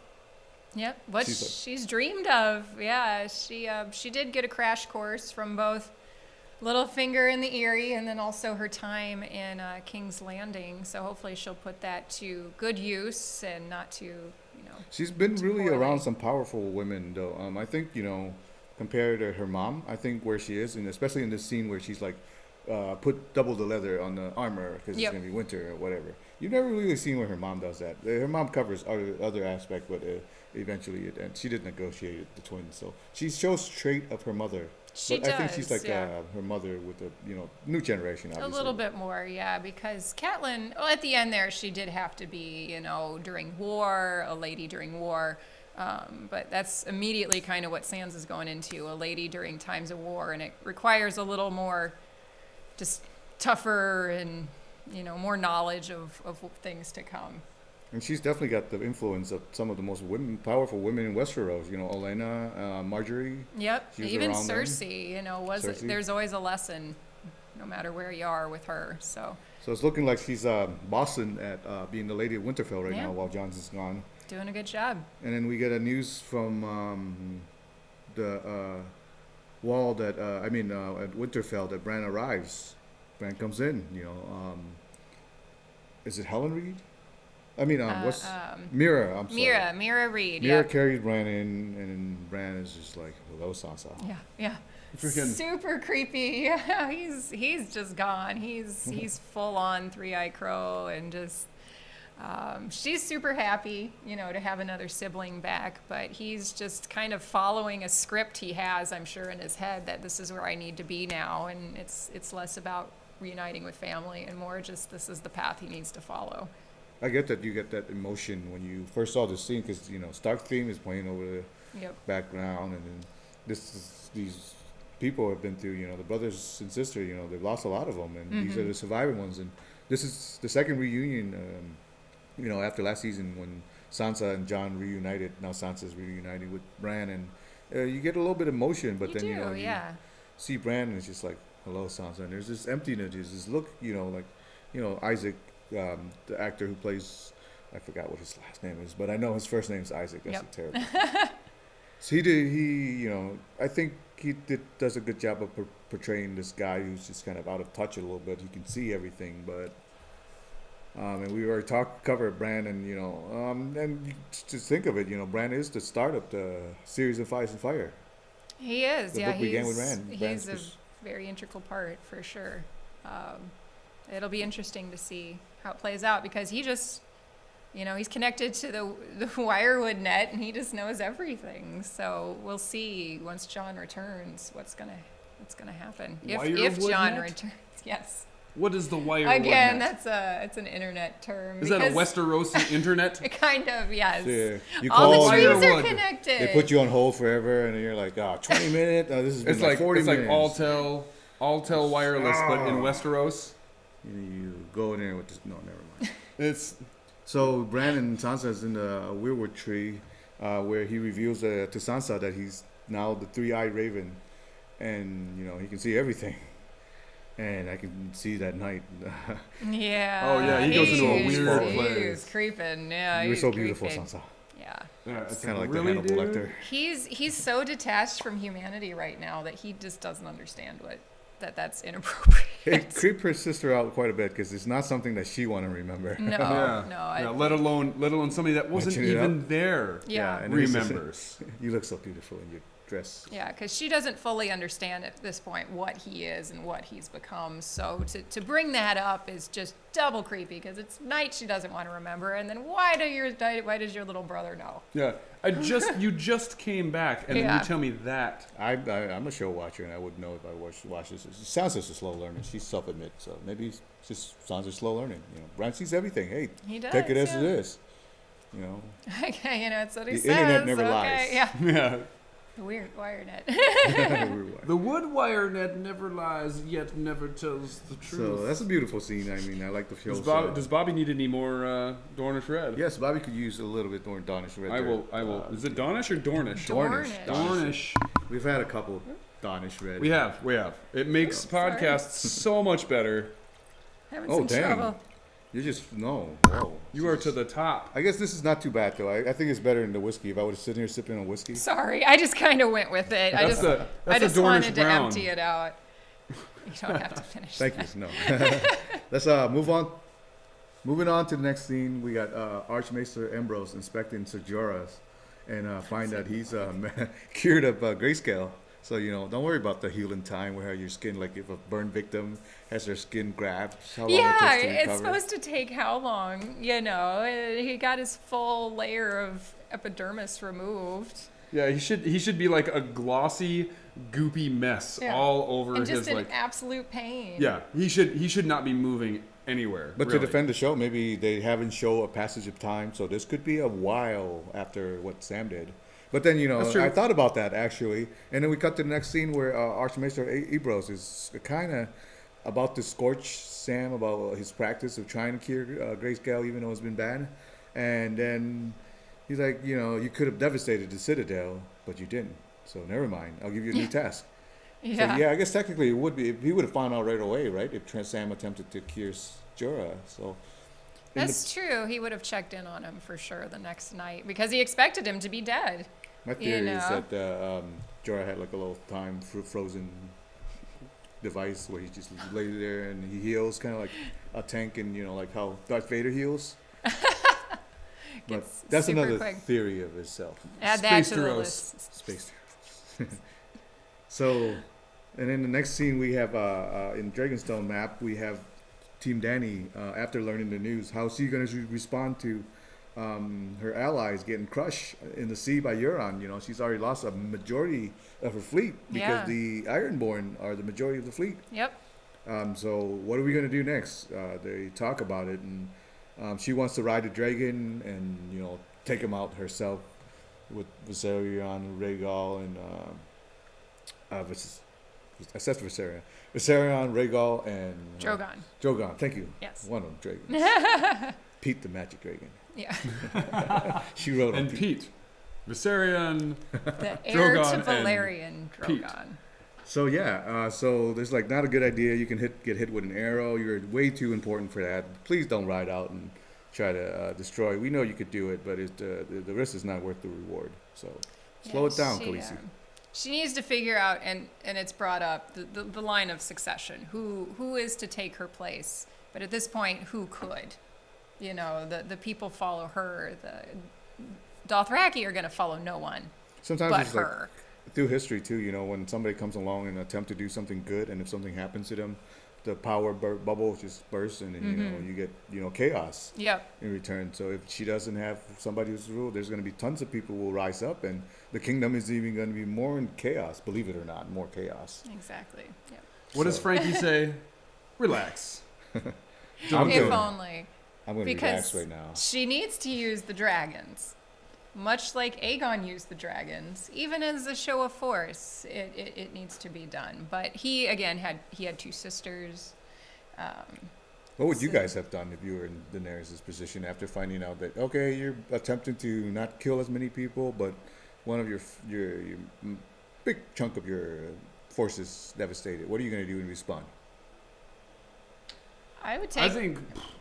Yep, what she's dreamed of. Yeah, she did get a crash course from both Littlefinger and the Eyrie, and then also her time in King's Landing. So hopefully she'll put that to good use and not to, you know. She's been really poorly. around some powerful women, though. I think, you know, compared to her mom, I think where she is, and especially in this scene where she's like, put double the leather on the armor because Yep. it's gonna be winter or whatever. You've never really seen where her mom does that. Her mom covers other aspect, but eventually, and she did negotiate the twins, so she shows trait of her mother. She But I think she's does, like yeah. Her mother with the new generation. Obviously. A little bit more, yeah, because Catelyn, well, at the end there, she did have to be, you know, during war, a lady during war. But that's immediately kind of what Sansa's going into, a lady during times of war, and it requires a little more just tougher and, you know, more knowledge of things to come. And she's definitely got the influence of some of the most powerful women in Westeros. You know, Olenna, Marjorie. Yep, She was even around then. Cersei, you know, Cersei. there's always a lesson, no matter where you are with her, so. So it's looking like she's bossing at being the Lady of Winterfell right Yeah. now while Johnson's gone. Doing a good job. And then we get a news from the wall that at Winterfell that Bran arrives Bran comes in. Is it Helen Reed? I mean, what's Mira? I'm sorry. Mira Reed. Mira Yeah. carries Bran in, and Bran is just like, "Hello, Sansa." Yeah. Freaking- Super creepy. Yeah, he's just gone. He's full on three-eyed crow, and just she's super happy, to have another sibling back. But he's just kind of following a script he has, I'm sure, in his head that this is where I need to be now, and it's less about reuniting with family and more just this is the path he needs to follow. I get that you get that emotion when you first saw the scene because Stark theme is playing over the Yep. background, and then these people have been through, the brothers and sister, they've lost a lot of them, and these are the surviving ones, and this is the second reunion, after last season when Sansa and Jon reunited. Now Sansa's reunited with Bran, and you get a little bit of emotion, but then you see Bran, and it's just like, hello, Sansa, and there's this emptiness, there's this look, Isaac, the actor who plays, I forgot what his last name is, but I know his first name is Isaac. That's terrible. So I think does a good job of portraying this guy who's just kind of out of touch a little bit. He can see everything, but and we already covered Bran, and you just think of it, Bran is the start of the series of Ice and Fire. He is. The Yeah, book began with Bran. He's a very integral part for sure. It'll be interesting to see how it plays out because he just, he's connected to the wirewood net and he just knows everything. So we'll see once Jon returns what's gonna happen. If Jon returns, yes. What is the wirewood Again, net? it's an internet term. Is that a Westerosi internet? Kind of, yes. Yeah. You All call, the trees are Wirewood. connected. they put you on hold forever, and then you're like, 20 minutes. This is It's like like 40 it's minutes. like Alltel wireless, but in Westeros. You go in there with this. No, never mind. It's So Bran and Sansa's in the weirwood tree, where he reveals to Sansa that he's now the three-eyed raven, and he can see everything. And I can see that night. Yeah. Oh, yeah, he goes into a weird He place. was creeping. Yeah, You were he so was beautiful, creeping. Sansa. Yeah. it's Kind of like really, the Hannibal dude? Lecter. He's so detached from humanity right now that he just doesn't understand that's inappropriate. It creeped her sister out quite a bit because it's not something that she want to remember. No. Let alone somebody that wasn't Matching it even up. there Yeah. and it's just- remembers. You look so beautiful in your dress. Yeah, because she doesn't fully understand at this point what he is and what he's become. So to bring that up is just double creepy because it's night she doesn't want to remember, and then why does your little brother know? Yeah, you just came back, and then Yeah. you tell me that. I'm a show watcher, and I would know if I watch this. Sansa's a slow learner. She self-admits, so maybe it's just Sansa's slow learning. Bran sees everything. Hey, He does. take it as yeah. it is. Okay, it's what he The says. internet never okay, lies. Yeah. Yeah, The weird wire net. the wood wire net never lies, yet never tells the So truth. that's a beautiful scene. I mean, I like the show. Does Bobby need any more Dornish red? Yes, Bobby could use a little bit more Dornish red. I there. will. Is it Dornish or Dornish? Dornish. Dornish. We've had a couple Dornish red. We have. It makes sorry. podcasts so much better. Having Oh, some dang. trouble. You just no. Whoa. You are to the top. I guess this is not too bad though. I think it's better than the whiskey. If I would have sitting here sipping on whiskey. Sorry, I just kind of went with it. I That's just the Dornish wanted to brown. empty it out. You don't have to finish. Thank you. No. Let's move on. Moving on to the next scene, we got Archmaester Ambrose inspecting Ser Jorah, and find that he's cured of grayscale. So don't worry about the healing time where your skin, like if a burn victim has their skin grabbed, how long Yeah, it takes to recover. it's supposed to take how long? He got his full layer of epidermis removed. Yeah, he should be like a glossy, goopy mess Yeah. all over And his just in like. absolute pain. Yeah, he should not be moving anywhere. But really. to defend the show, maybe they haven't shown a passage of time, so this could be a while after what Sam did. But then, That's true. I thought about that actually, and then we cut to the next scene where Archmaester Ambrose is kind of about to scorch Sam about his practice of trying to cure grayscale, even though it's been banned. And then he's like, you could have devastated the Citadel, but you didn't. So never mind. I'll give you a new task. Yeah. So yeah, I guess technically it would be. He would have found out right away, right? If Sam attempted to cure Jorah. So That's true. He would have checked in on him for sure the next night because he expected him to be dead. my theory is know. that Jorah had like a little time frozen device where he just lays there and he heals, kind of like a tank, and like how Darth Vader heals. But Gets that's super another quick. theory of itself. Add that Space to the Duros. list. Space. So, and then the next scene we have in Dragonstone map, we have Team Dany after learning the news. How's she going to respond to her allies getting crushed in the sea by Euron? She's already lost a majority of her fleet because Yeah. the Ironborn are the majority of the fleet. Yep. So what are we going to do next? They talk about it, and she wants to ride a dragon and take him out herself with Viserion, Rhaegal, and I said Viserion, Rhaegal, and Drogon. Drogon. Thank you. Yes. One of them dragons. Pete the Magic Dragon. Yeah. She wrote on And Pete, Viserion. The heir to Drogon and Valerian Pete. Drogon. So yeah, so there's like not a good idea. You can get hit with an arrow. You're way too important for that. Please don't ride out and try to destroy. We know you could do it, but the risk is not worth the reward. So slow it down, Khaleesi. She needs to figure out, and it's brought up, the line of succession. Who is to take her place? But at this point, who could? The people follow her. The Dothraki are going to follow no one Sometimes but it's like her. through history too. When somebody comes along and attempt to do something good, and if something happens to them, the power bubble just bursts, and then, you get chaos Yep. in return. So if she doesn't have somebody who's ruled, there's going to be tons of people who will rise up, and the kingdom is even going to be more in chaos. Believe it or not, more chaos. Exactly. Yep. What does So- Frankie say? Relax. I'm If good. only. I'm going to Because relax right now. she needs to use the dragons. Much like Aegon used the dragons, even as a show of force, it needs to be done. But he had two sisters. What would you guys have done if you were in Daenerys' position after finding out that you're attempting to not kill as many people, but one of your big chunk of your forces devastated? What are you going to do in response? I would I take. think.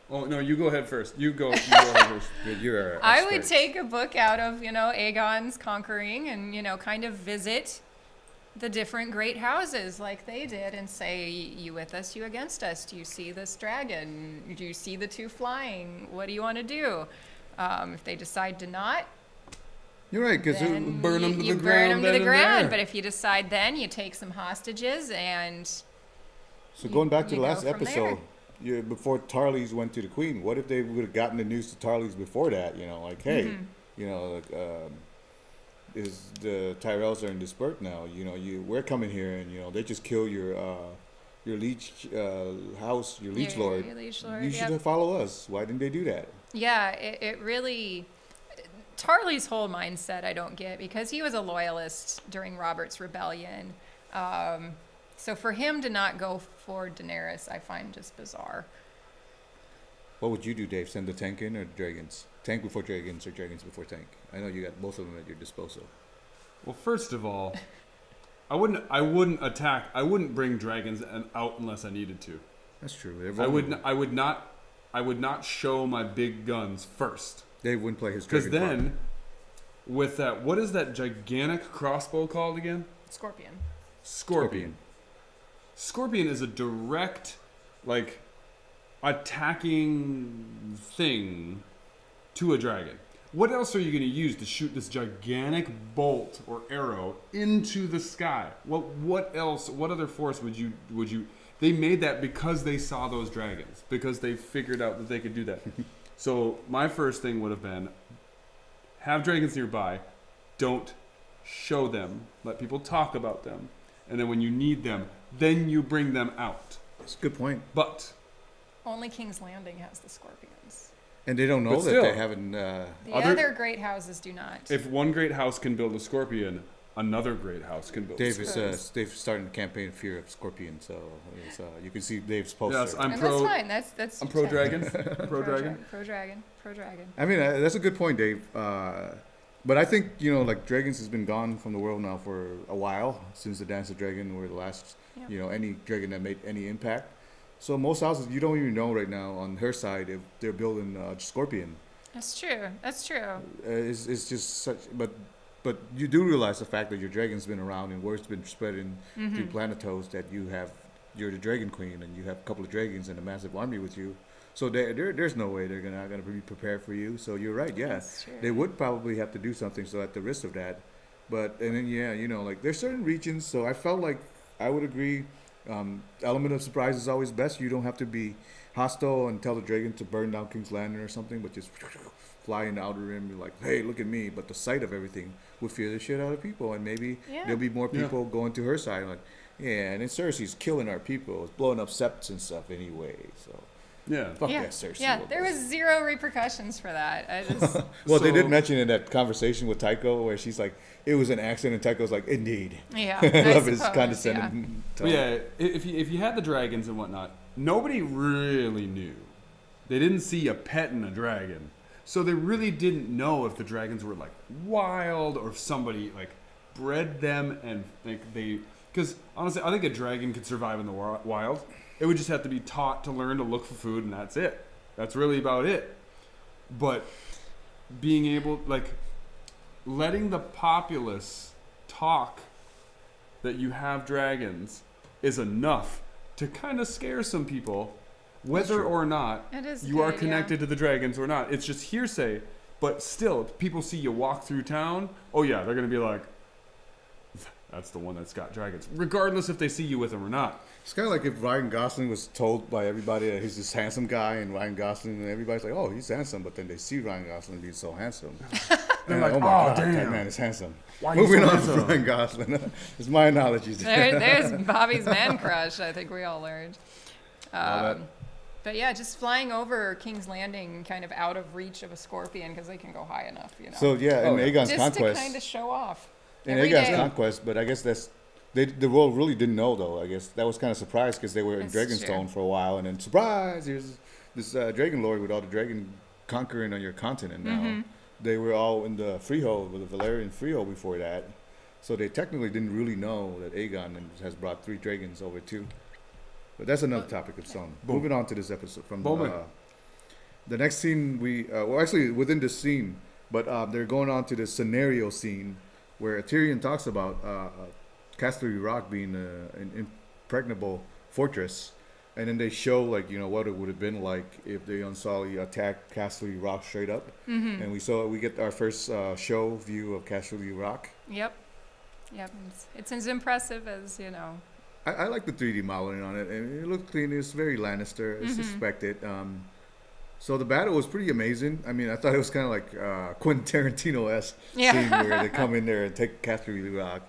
Oh no, you go ahead first. You go ahead first. You're an I would expert. take a book out of Aegon's conquering and kind of visit the different great houses like they did and say, you with us, you against us. Do you see this dragon? Do you see the two flying? What do you want to do? If they decide to not, You're right, because then burn 'em to you the burn 'em ground to the then and ground. there. But if you decide then, you take some hostages and so going back to you the go last from episode, before Tarlys went to the Queen, what if they would have gotten the news to Tarlys before that? Hey, is the Tyrells are in Disperse now? We're coming here, and they just kill your liege house, your liege lord. Your liege lord, You should yep. follow us. Why didn't they do that? Yeah, it really. Tarly's whole mindset I don't get because he was a loyalist during Robert's rebellion. So for him to not go for Daenerys, I find just bizarre. What would you do, Dave? Send the tank in or dragons? Tank before dragons or dragons before tank? I know you got both of them at your disposal. Well, first of all, I wouldn't attack. I wouldn't bring dragons out unless I needed to. That's true. I would not show my big guns first. Dave wouldn't play his Because dragon card. then, with that, what is that gigantic crossbow called again? Scorpion. Scorpion. Scorpion is a direct, attacking thing to a dragon. What else are you going to use to shoot this gigantic bolt or arrow into the sky? What else? What other force would you? They made that because they saw those dragons, because they figured out that they could do that. So my first thing would have been, have dragons nearby, don't show them, let people talk about them, and then when you need them, then you bring them out. That's a good point. But Only King's Landing has the scorpions. And they don't know But that still, they haven't. The Other- other great houses do not. if one great house can build a scorpion, another great house can build a Dave scorpion. is Dave's starting the campaign Fear of Scorpion, so you can see Dave's poster. Yes, I'm And pro. that's fine. That's I'm pro check. dragon. Pro dragon. Pro dragon. Pro dragon. I mean, that's a good point, Dave. But I think dragons has been gone from the world now for a while since the Dance of Dragon were the last, Yeah. any dragon that made any impact. So most houses you don't even know right now on her side if they're building Scorpion. That's true. That's true. It's just such, but you do realize the fact that your dragon's been around and word's been spreading through Planetos that you have you're the Dragon Queen and you have a couple of dragons and a massive army with you. So there's no way they're not gonna be prepared for you. So you're right. Yeah, That's true. they would probably have to do something. So at the risk of that, but and then like there's certain regions. So I felt like I would agree. Element of surprise is always best. You don't have to be hostile and tell the dragon to burn down King's Landing or something, but just fly in the outer rim and be like, hey, look at me. But the sight of everything would fear the shit out of people, and maybe there'll be more people going to her side. Like, yeah, and then Cersei's killing our people. It's blowing up septs and stuff anyway. So fuck that Cersei. Yeah, there was zero repercussions for that. I just well, they did mention in that conversation with Tycho where she's like, it was an accident. And Tycho's like, indeed. yeah, I love his suppose, condescending tone. Yeah, if you had the dragons and whatnot, nobody really knew. They didn't see a pet in a dragon, so they really didn't know if the dragons were like wild or if somebody like bred them and they. Because honestly, I think a dragon could survive in the wild. It would just have to be taught to learn to look for food, and that's it. That's really about it. But being able, like, letting the populace talk that you have dragons is enough to kind of scare some people, whether or not It is you are good, connected to the dragons or not. It's just hearsay. But still, if people see you walk through town, oh yeah, they're going to be like, that's the one that's got dragons, regardless if they see you with them or not. It's kind of like if Ryan Gosling was told by everybody that he's this handsome guy, and Ryan Gosling, and everybody's like, oh, he's handsome, but then they see Ryan Gosling being so handsome. They're And like, oh my oh, God, damn. that man is handsome. Why are you Moving so on handsome? to Ryan Gosling. It's my analogies. there's Bobby's man crush. I think we all learned. that. But yeah, just flying over King's Landing, kind of out of reach of a scorpion because they can go high enough, you know. So yeah, in Aegon's just conquest. to kind of show off. In every Aegon's day. conquest, but I guess the world really didn't know though. I guess that was kind of surprised because they were in That's Dragonstone true. for a while, and then surprise, here's this Dragon Lord with all the dragon conquering on your continent now. Mm-hmm. They were all in the freehold, with the Valyrian freehold before that, so they technically didn't really know that Aegon has brought 3 dragons over too. But that's another topic of its own. Moving on to this episode from the next scene. Well, actually within this scene, but they're going on to the scenario scene where Tyrion talks about Casterly Rock being an impregnable fortress, and then they show like what it would have been like if the Unsullied attacked Casterly Rock straight up, and we get our first show view of Casterly Rock. Yep. It's as impressive as I like the 3D modeling on it, and it looked clean. It's very Lannister, as suspected. So the battle was pretty amazing. I mean, I thought it was kind of like Quentin Tarantino-esque scene where they come in there and take Casterly Rock.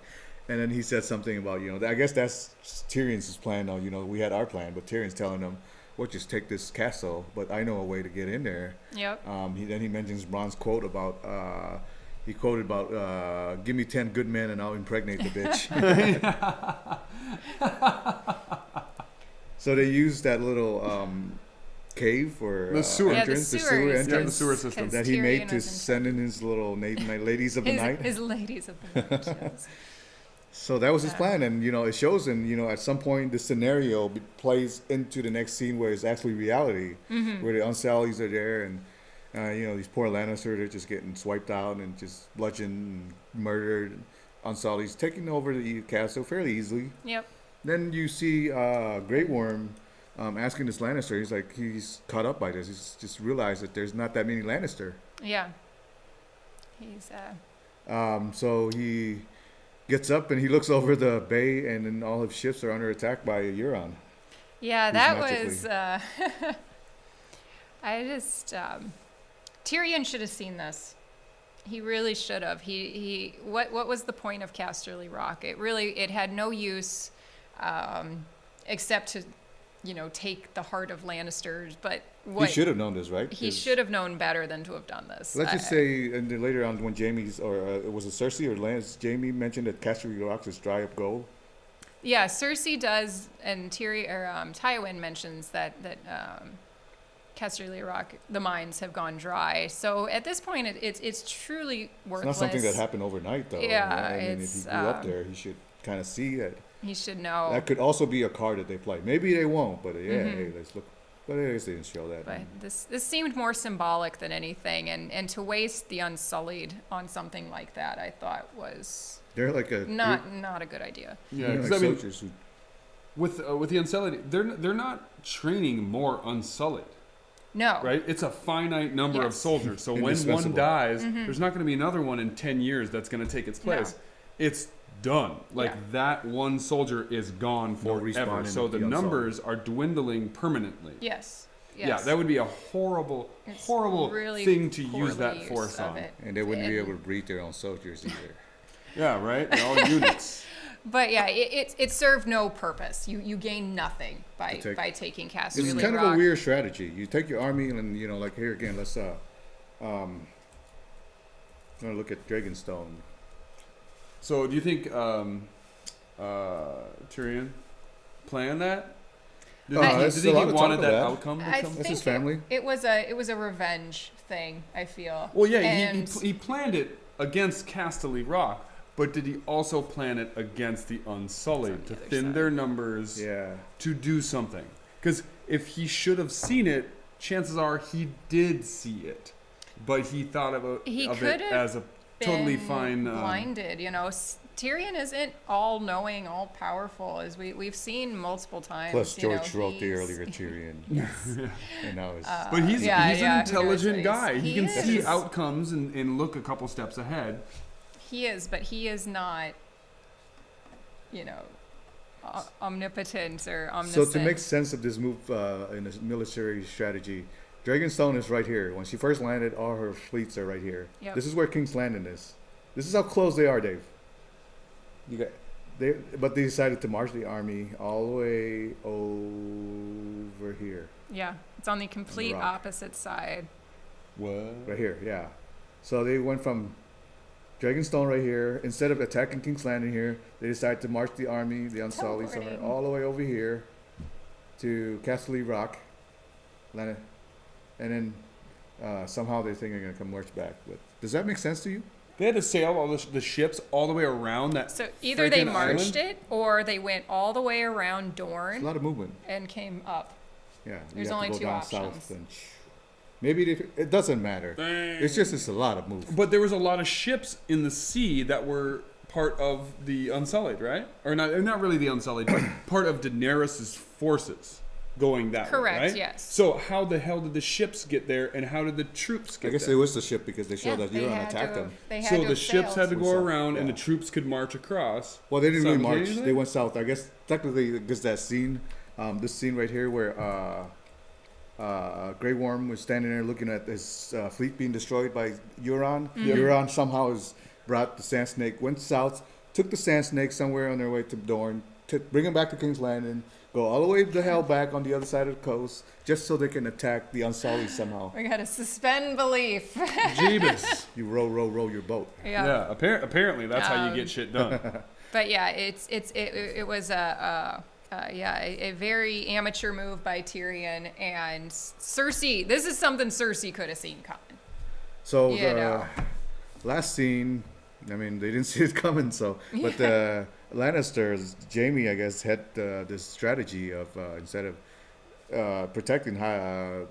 And then he said something about, I guess that's Tyrion's plan now. We had our plan, but Tyrion's telling them, well, just take this castle, but I know a way to get in there. Yep. He mentions Bron's quote about, he quoted about, give me 10 good men and I'll impregnate the bitch. So they used that little cave or The sewer. entrance, the the sewer sewers, entrance the sewer system. that he Tyrion made to was in- send in his little ladies of the night. his ladies of the night. Yes. So that was his plan, and it shows, and at some point the scenario plays into the next scene where it's actually reality, where the Unsullieds are there, and these poor Lannisters are just getting swiped out and just bludgeoned and murdered. Unsullieds taking over the castle fairly easily. Yep. Then you see Grey Worm asking this Lannister. He's like, he's caught up by this. He's just realized that there's not that many Lannister. Yeah. He's So he gets up and he looks over the bay, and then all his ships are under attack by a Euron. Yeah, Who's that magically- was. I just Tyrion should have seen this. He really should have. What was the point of Casterly Rock? It had no use, except to, take the heart of Lannisters. But He should have known this, right? He 'Cause should have known better than to have done this. Let's just say, and then later on when Jaime's, or was it Cersei or Lance, Jaime mentioned that Casterly Rock is dry up gold. Yeah, Cersei does, and Tywin mentions that Casterly Rock, the mines have gone dry. So at this point, it's truly It's worthless. not something that happened overnight, though. Yeah, I mean, if it's, he grew up there, he should kind of see it. He should know. That could also be a card that they play. Maybe they won't, but hey, let's look. But I guess they didn't show that. But this seemed more symbolic than anything, and to waste the Unsullied on something like that, I thought was They're like not a good idea. Yeah, they're 'cause like I mean, soldiers who with the Unsullied, they're not training more Unsullied. No. Right? It's a finite number of Yes. soldiers. So when one Indispensable. dies, there's not going to be another one in 10 years that's going to take its place. No. It's done. Like Yeah. that one soldier is gone No forever. respawn in So the the Unsullied. numbers are dwindling permanently. Yes. Yeah, that would be a horrible, It's horrible really thing to use poorly that use force of on. it. And they wouldn't be And- able to breed their own soldiers either. Yeah, right? They're all units. But yeah, it served no purpose. You gain nothing by To take- taking It's Casterly kind Rock. of a weird strategy. You take your army and, like here again, let's gonna look at Dragonstone. So do you think Tyrion planned that? Do you think, there's do you a think lot he of wanted talk of that that. outcome to I come? That's think his family. It was a revenge thing. I feel. Well, yeah, And he planned it against Casterly Rock, but did he also plan it against the Unsullied to the other thin side. their numbers Yeah. to do something? Because if he should have seen it, chances are he did see it, but he thought of He it could have as a totally been fine. blinded. Tyrion isn't all knowing, all powerful, as we've seen multiple times. Plus, you know, George wrote the he's- earlier Tyrion. And now it's But he's Yeah, an yeah, who knows intelligent what guy. he's- He he can see is. outcomes and look a couple steps ahead. He is, but he is not, omnipotent or so omniscient. to make sense of this move in this military strategy. Dragonstone is right here. When she first landed, all her fleets are right here. Yep. This is where King's Landing is. This is how close they are, Dave. But they decided to march the army all the way over here, Yeah, it's on the complete rock. opposite side. What? right here. Yeah. So they went from Dragonstone right here. Instead of attacking King's Landing here, they decided to march the army, the Unsullied, Teleporting. all the way over here to Casterly Rock, and then somehow they think they're gonna come march back. But does that make sense to you? They had to sail all the ships all the way around that. So either they freaking marched island? it or they went all the way around It's a Dorne lot of movement. and came up. Yeah. you There's have to only go two down options. South and maybe it doesn't matter. It's a lot of movement. But there was a lot of ships in the sea that were part of the Unsullied, right? Or not really the Unsullied, but part of Daenerys' forces going that way, Correct, right? yes. So how the hell did the ships get there, and how did the troops I get guess there? it was the ship because they showed that they Euron had to attacked have- them. They had So to the have ships had to sailed. go around, and yeah. the troops could march across. Well, they didn't really march. simultaneously? They went south. I guess technically, because that scene, this scene right here where Grey Worm was standing there looking at his fleet being destroyed by Euron. Euron somehow has brought the Sand Snake, went south, took the Sand Snake somewhere on their way to Dorne, to bring him back to King's Landing, go all the way the hell back on the other side of the coast, just so they can attack the Unsullied somehow. We gotta suspend belief. Jeebus. You row your boat. Yeah, apparently that's how you Um, get shit done. But yeah, it was a very amateur move by Tyrion and Cersei. This is something Cersei could have seen coming. So You the know. last scene, I mean, they didn't see it coming. So, but the Lannisters, Jaime, I guess, had this strategy of instead of protecting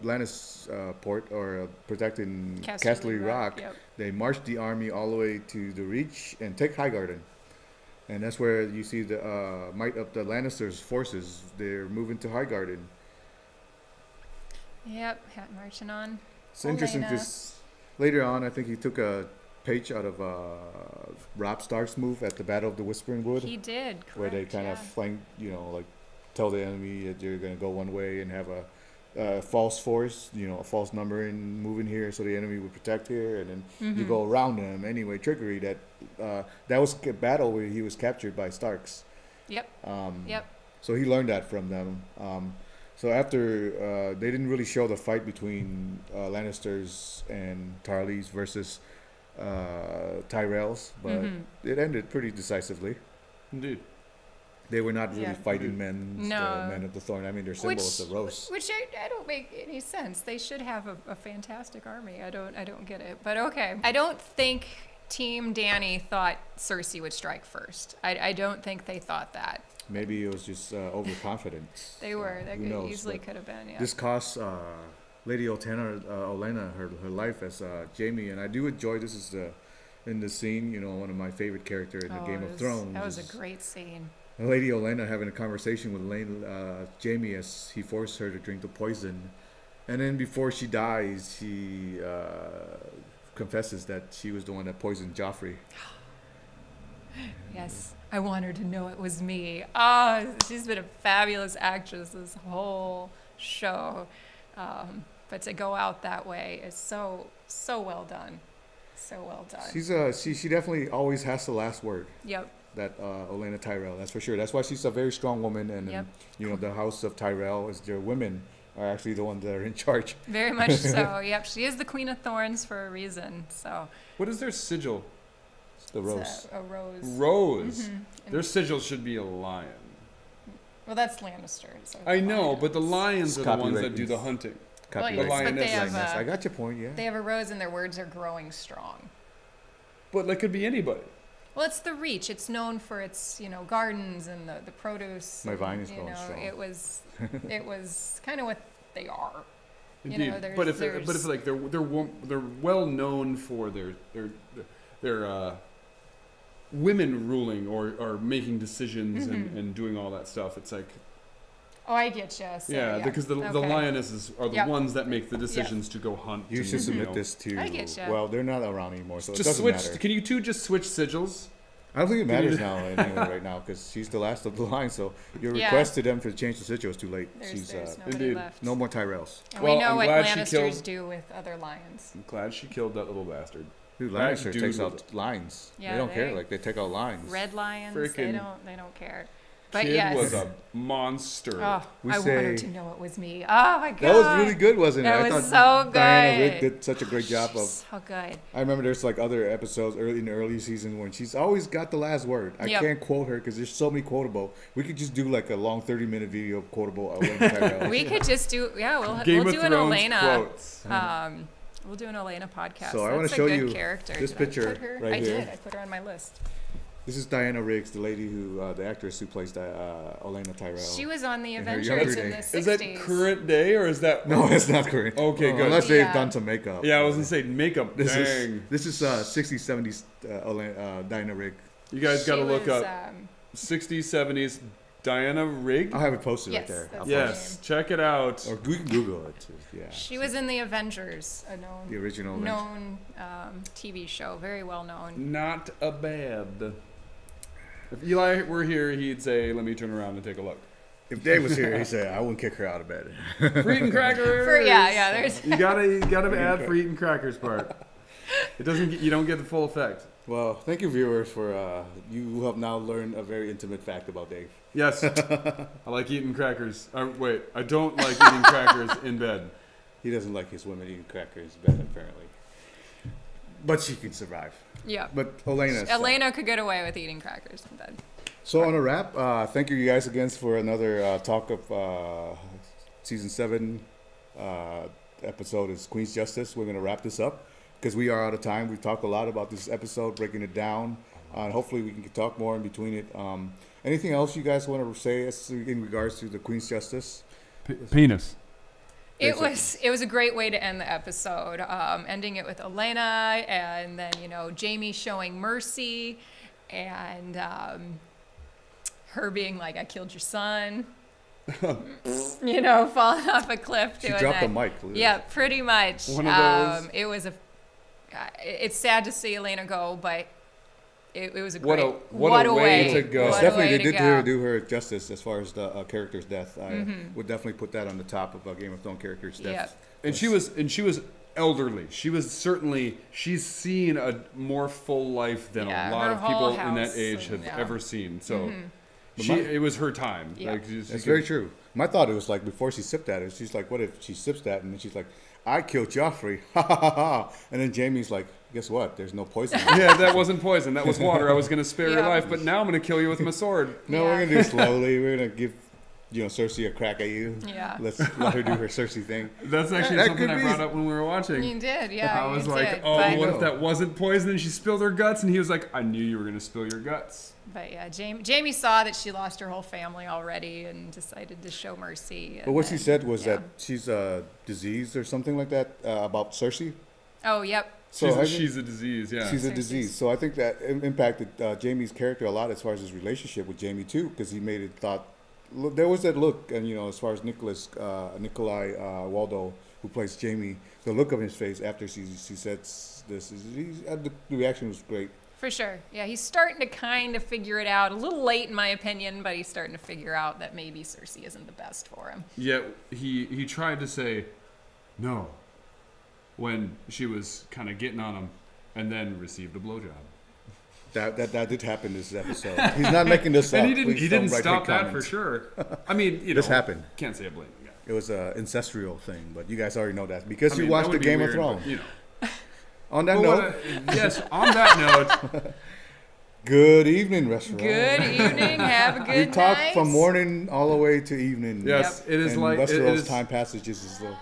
Lannis Port or protecting Casterly Rock, Yep. they marched the army all the way to the Reach and take Highgarden. And that's where you see the might of the Lannisters' forces. They're moving to Highgarden. Yep, marching on. It's interesting Olenna. because later on, I think he took a page out of Robb Stark's move at the Battle of the Whispering Wood, He did, where they correct, kind yeah. of flank, like tell the enemy that you're going to go one way and have a false force, a false number and moving here, so the enemy would protect here, and then you go around them anyway. Trickery that was a battle where he was captured by Starks. Yep, yep. So he learned that from them. So after they didn't really show the fight between Lannisters and Tarleys versus Tyrells, but it ended pretty decisively. Indeed. They were not really Yeah. fighting men, No. men of the Thorn. I mean, their symbol is the rose. Which I don't make any sense. They should have a fantastic army. I don't get it. But okay. I don't think Team Dany thought Cersei would strike first. I don't think they thought that. Maybe it was just overconfidence. They were. That Who could knows, easily but could have been, yeah. This cost Lady Olenna her life as Jaime, and I do enjoy this in the scene. One of my favorite characters in the Game of Thrones. That was is- a great scene. Lady Olenna having a conversation with Jamie as he forced her to drink the poison. And then before she dies, she confesses that she was the one that poisoned Joffrey. Yes, I want her to know it was me. Ah, she's been a fabulous actress this whole show. But to go out that way is so well done. So well done. She definitely always has the last word. Yep. That Olenna Tyrell, that's for sure. That's why she's a very strong woman, and Yep. The House of Tyrell is their women are actually the ones that are in charge. Very much so. Yep, she is the Queen of Thorns for a reason. So What is their sigil? It's the rose. a rose. Rose. Mm-hmm. Their sigil should be a lion. Well, that's Lannister. So I know, but the lions are the ones Copyright that do the is- hunting. Well, yes, but they have, I got your point. Yeah. They have a rose, and their words are growing strong. But that could be anybody. Well, it's the Reach. It's known for its, gardens and the produce. My and, vine is growing strong. It was kind of what they are. Indeed. But if like they're well known for their women ruling or making decisions and doing all that stuff, it's like. Oh, I get you. So, yeah, because the lionesses are the ones that make the decisions to go hunt. You should submit this to. I get ya. Well, they're not around anymore, so Just it doesn't switch. matter. Can you two just switch sigils? I don't think it matters now anyway, right now, because she's the last of the line. So your request to them to change the sigil is too late. There's nobody indeed. left. No more Tyrells. And Well, we know I'm what glad she Lannisters killed- do with other lions. I'm glad she killed that little bastard. Dude, That Lannister dude takes was out lines. Yeah, they don't care. they- Like they take out lines. Red lions, Frickin' they don't care. But Kid yes. was a monster. Oh, We I want her say- to know it was me. Oh my god. That was really good, wasn't it? That I was thought so Diana good. Rigg did such a great job of. So good. I remember there's like other episodes in the early season when she's always got the last word. I Yep. can't quote her because there's so many quotable. We could just do like a long 30-minute video of quotable Olenna Tyrell. We could just do we'll Game do of an Thrones Elena. quotes. We'll do an Elena podcast. So I wanna That's show a good you character. this Did I picture put her? right I here. did. I put her on my list. This is Diana Riggs, the lady who, the actress who plays Olenna Tyrell. She was on the In her Avengers younger in the days. 60s. Is that current day or is that? No, it's not correct. Okay, good. Unless they've Yeah. done some makeup. Yeah, I was gonna say makeup. This Dang. is 60s, 70s Diana Rigg. You guys got to She look was, up 60s, 70s Diana Rigg. I'll have it posted Yes, right there. that's I'll Yeah. Yes, check it out. Or we can Google it too. Yeah. She was in the Avengers, a The original. known TV show, very well known. Not a bad. If Eli were here, he'd say, "Let me turn around and take a look." If Dave was here, he'd say, "I wouldn't kick her out of bed." Fruit and crackers. There's You gotta add fruit and crackers part. It doesn't. You don't get the full effect. Well, thank you, viewers, for you have now learned a very intimate fact about Dave. Yes, I like eating crackers. Wait, I don't like eating crackers in bed. He doesn't like his women eating crackers in bed, apparently. But she can survive. yeah. But Olenna. Elena could get away with eating crackers in bed. So on a wrap, thank you guys again for another talk of season 7 episode is Queen's Justice. We're gonna wrap this up because we are out of time. We've talked a lot about this episode, breaking it down. And hopefully we can talk more in between it. Anything else you guys want to say in regards to the Queen's Justice? Penis. It was a great way to end the episode, ending it with Elena and then Jamie showing mercy and her being like, "I killed your son," falling off a cliff. She doing dropped that. the mic. literally. Yeah, pretty much. One of those. It was it's sad to see Elena go, but it was a What great. a- what a way to go. Yes, What a definitely, way they to did go. do her justice as far as the character's death. I Mm-hmm. would definitely put that on the top of a Game of Thrones character's death. And she was elderly. She's seen a more full life than Yeah, a lot her of people whole in that house age have and- yeah. ever seen. So But it was her time. Yeah. Like, she That's could- very true. My thought it was like before she sipped at it, she's like, "What if she sips that?" And then she's like, "I killed Joffrey." Ha ha ha ha. And then Jamie's like, "Guess what? There's no poison." Yeah, that wasn't poison. That was water. I was going to spare your Yeah. life, but now I'm going to kill you with my sword. No, Yeah. we're gonna do it slowly. We're gonna give, Cersei a crack at you. Yeah. Let's let her do her Cersei thing. That's actually That something could I be- brought up when we were watching. You did, yeah. I was you like, did, "Oh, but- what if that wasn't poison and she spilled her guts?" And he was like, "I knew you were going to spill your guts." But yeah, Jamie saw that she lost her whole family already and decided to show mercy. But what she said was yeah. that she's diseased or something like that about Cersei. Oh, yep. So She's a disease, yeah. She's a Cersei's. disease. So I think that impacted Jamie's character a lot as far as his relationship with Jamie too, because he made it thought. Look, there was that look, and as far as Nikolai Waldo, who plays Jamie, the look of his face after she said this, the reaction was great. For sure. Yeah, he's starting to kind of figure it out. A little late, in my opinion, but he's starting to figure out that maybe Cersei isn't the best for him. Yet he tried to say no when she was kind of getting on him, and then received a blowjob. That did happen this episode. He's not making this up. And he Please didn't don't write stop hate that comments. for sure. I mean, This happened. Can't say I blame the guy. It was an ancestral thing, but you guys already know that because I you mean, watched that the would be Game weird, of Thrones. but, On that But note, yes, on that note, good evening, restaurant. Good evening. Have a good We night. talk from morning all the way to evening. yes, it is and like Westeros it is. time passages is the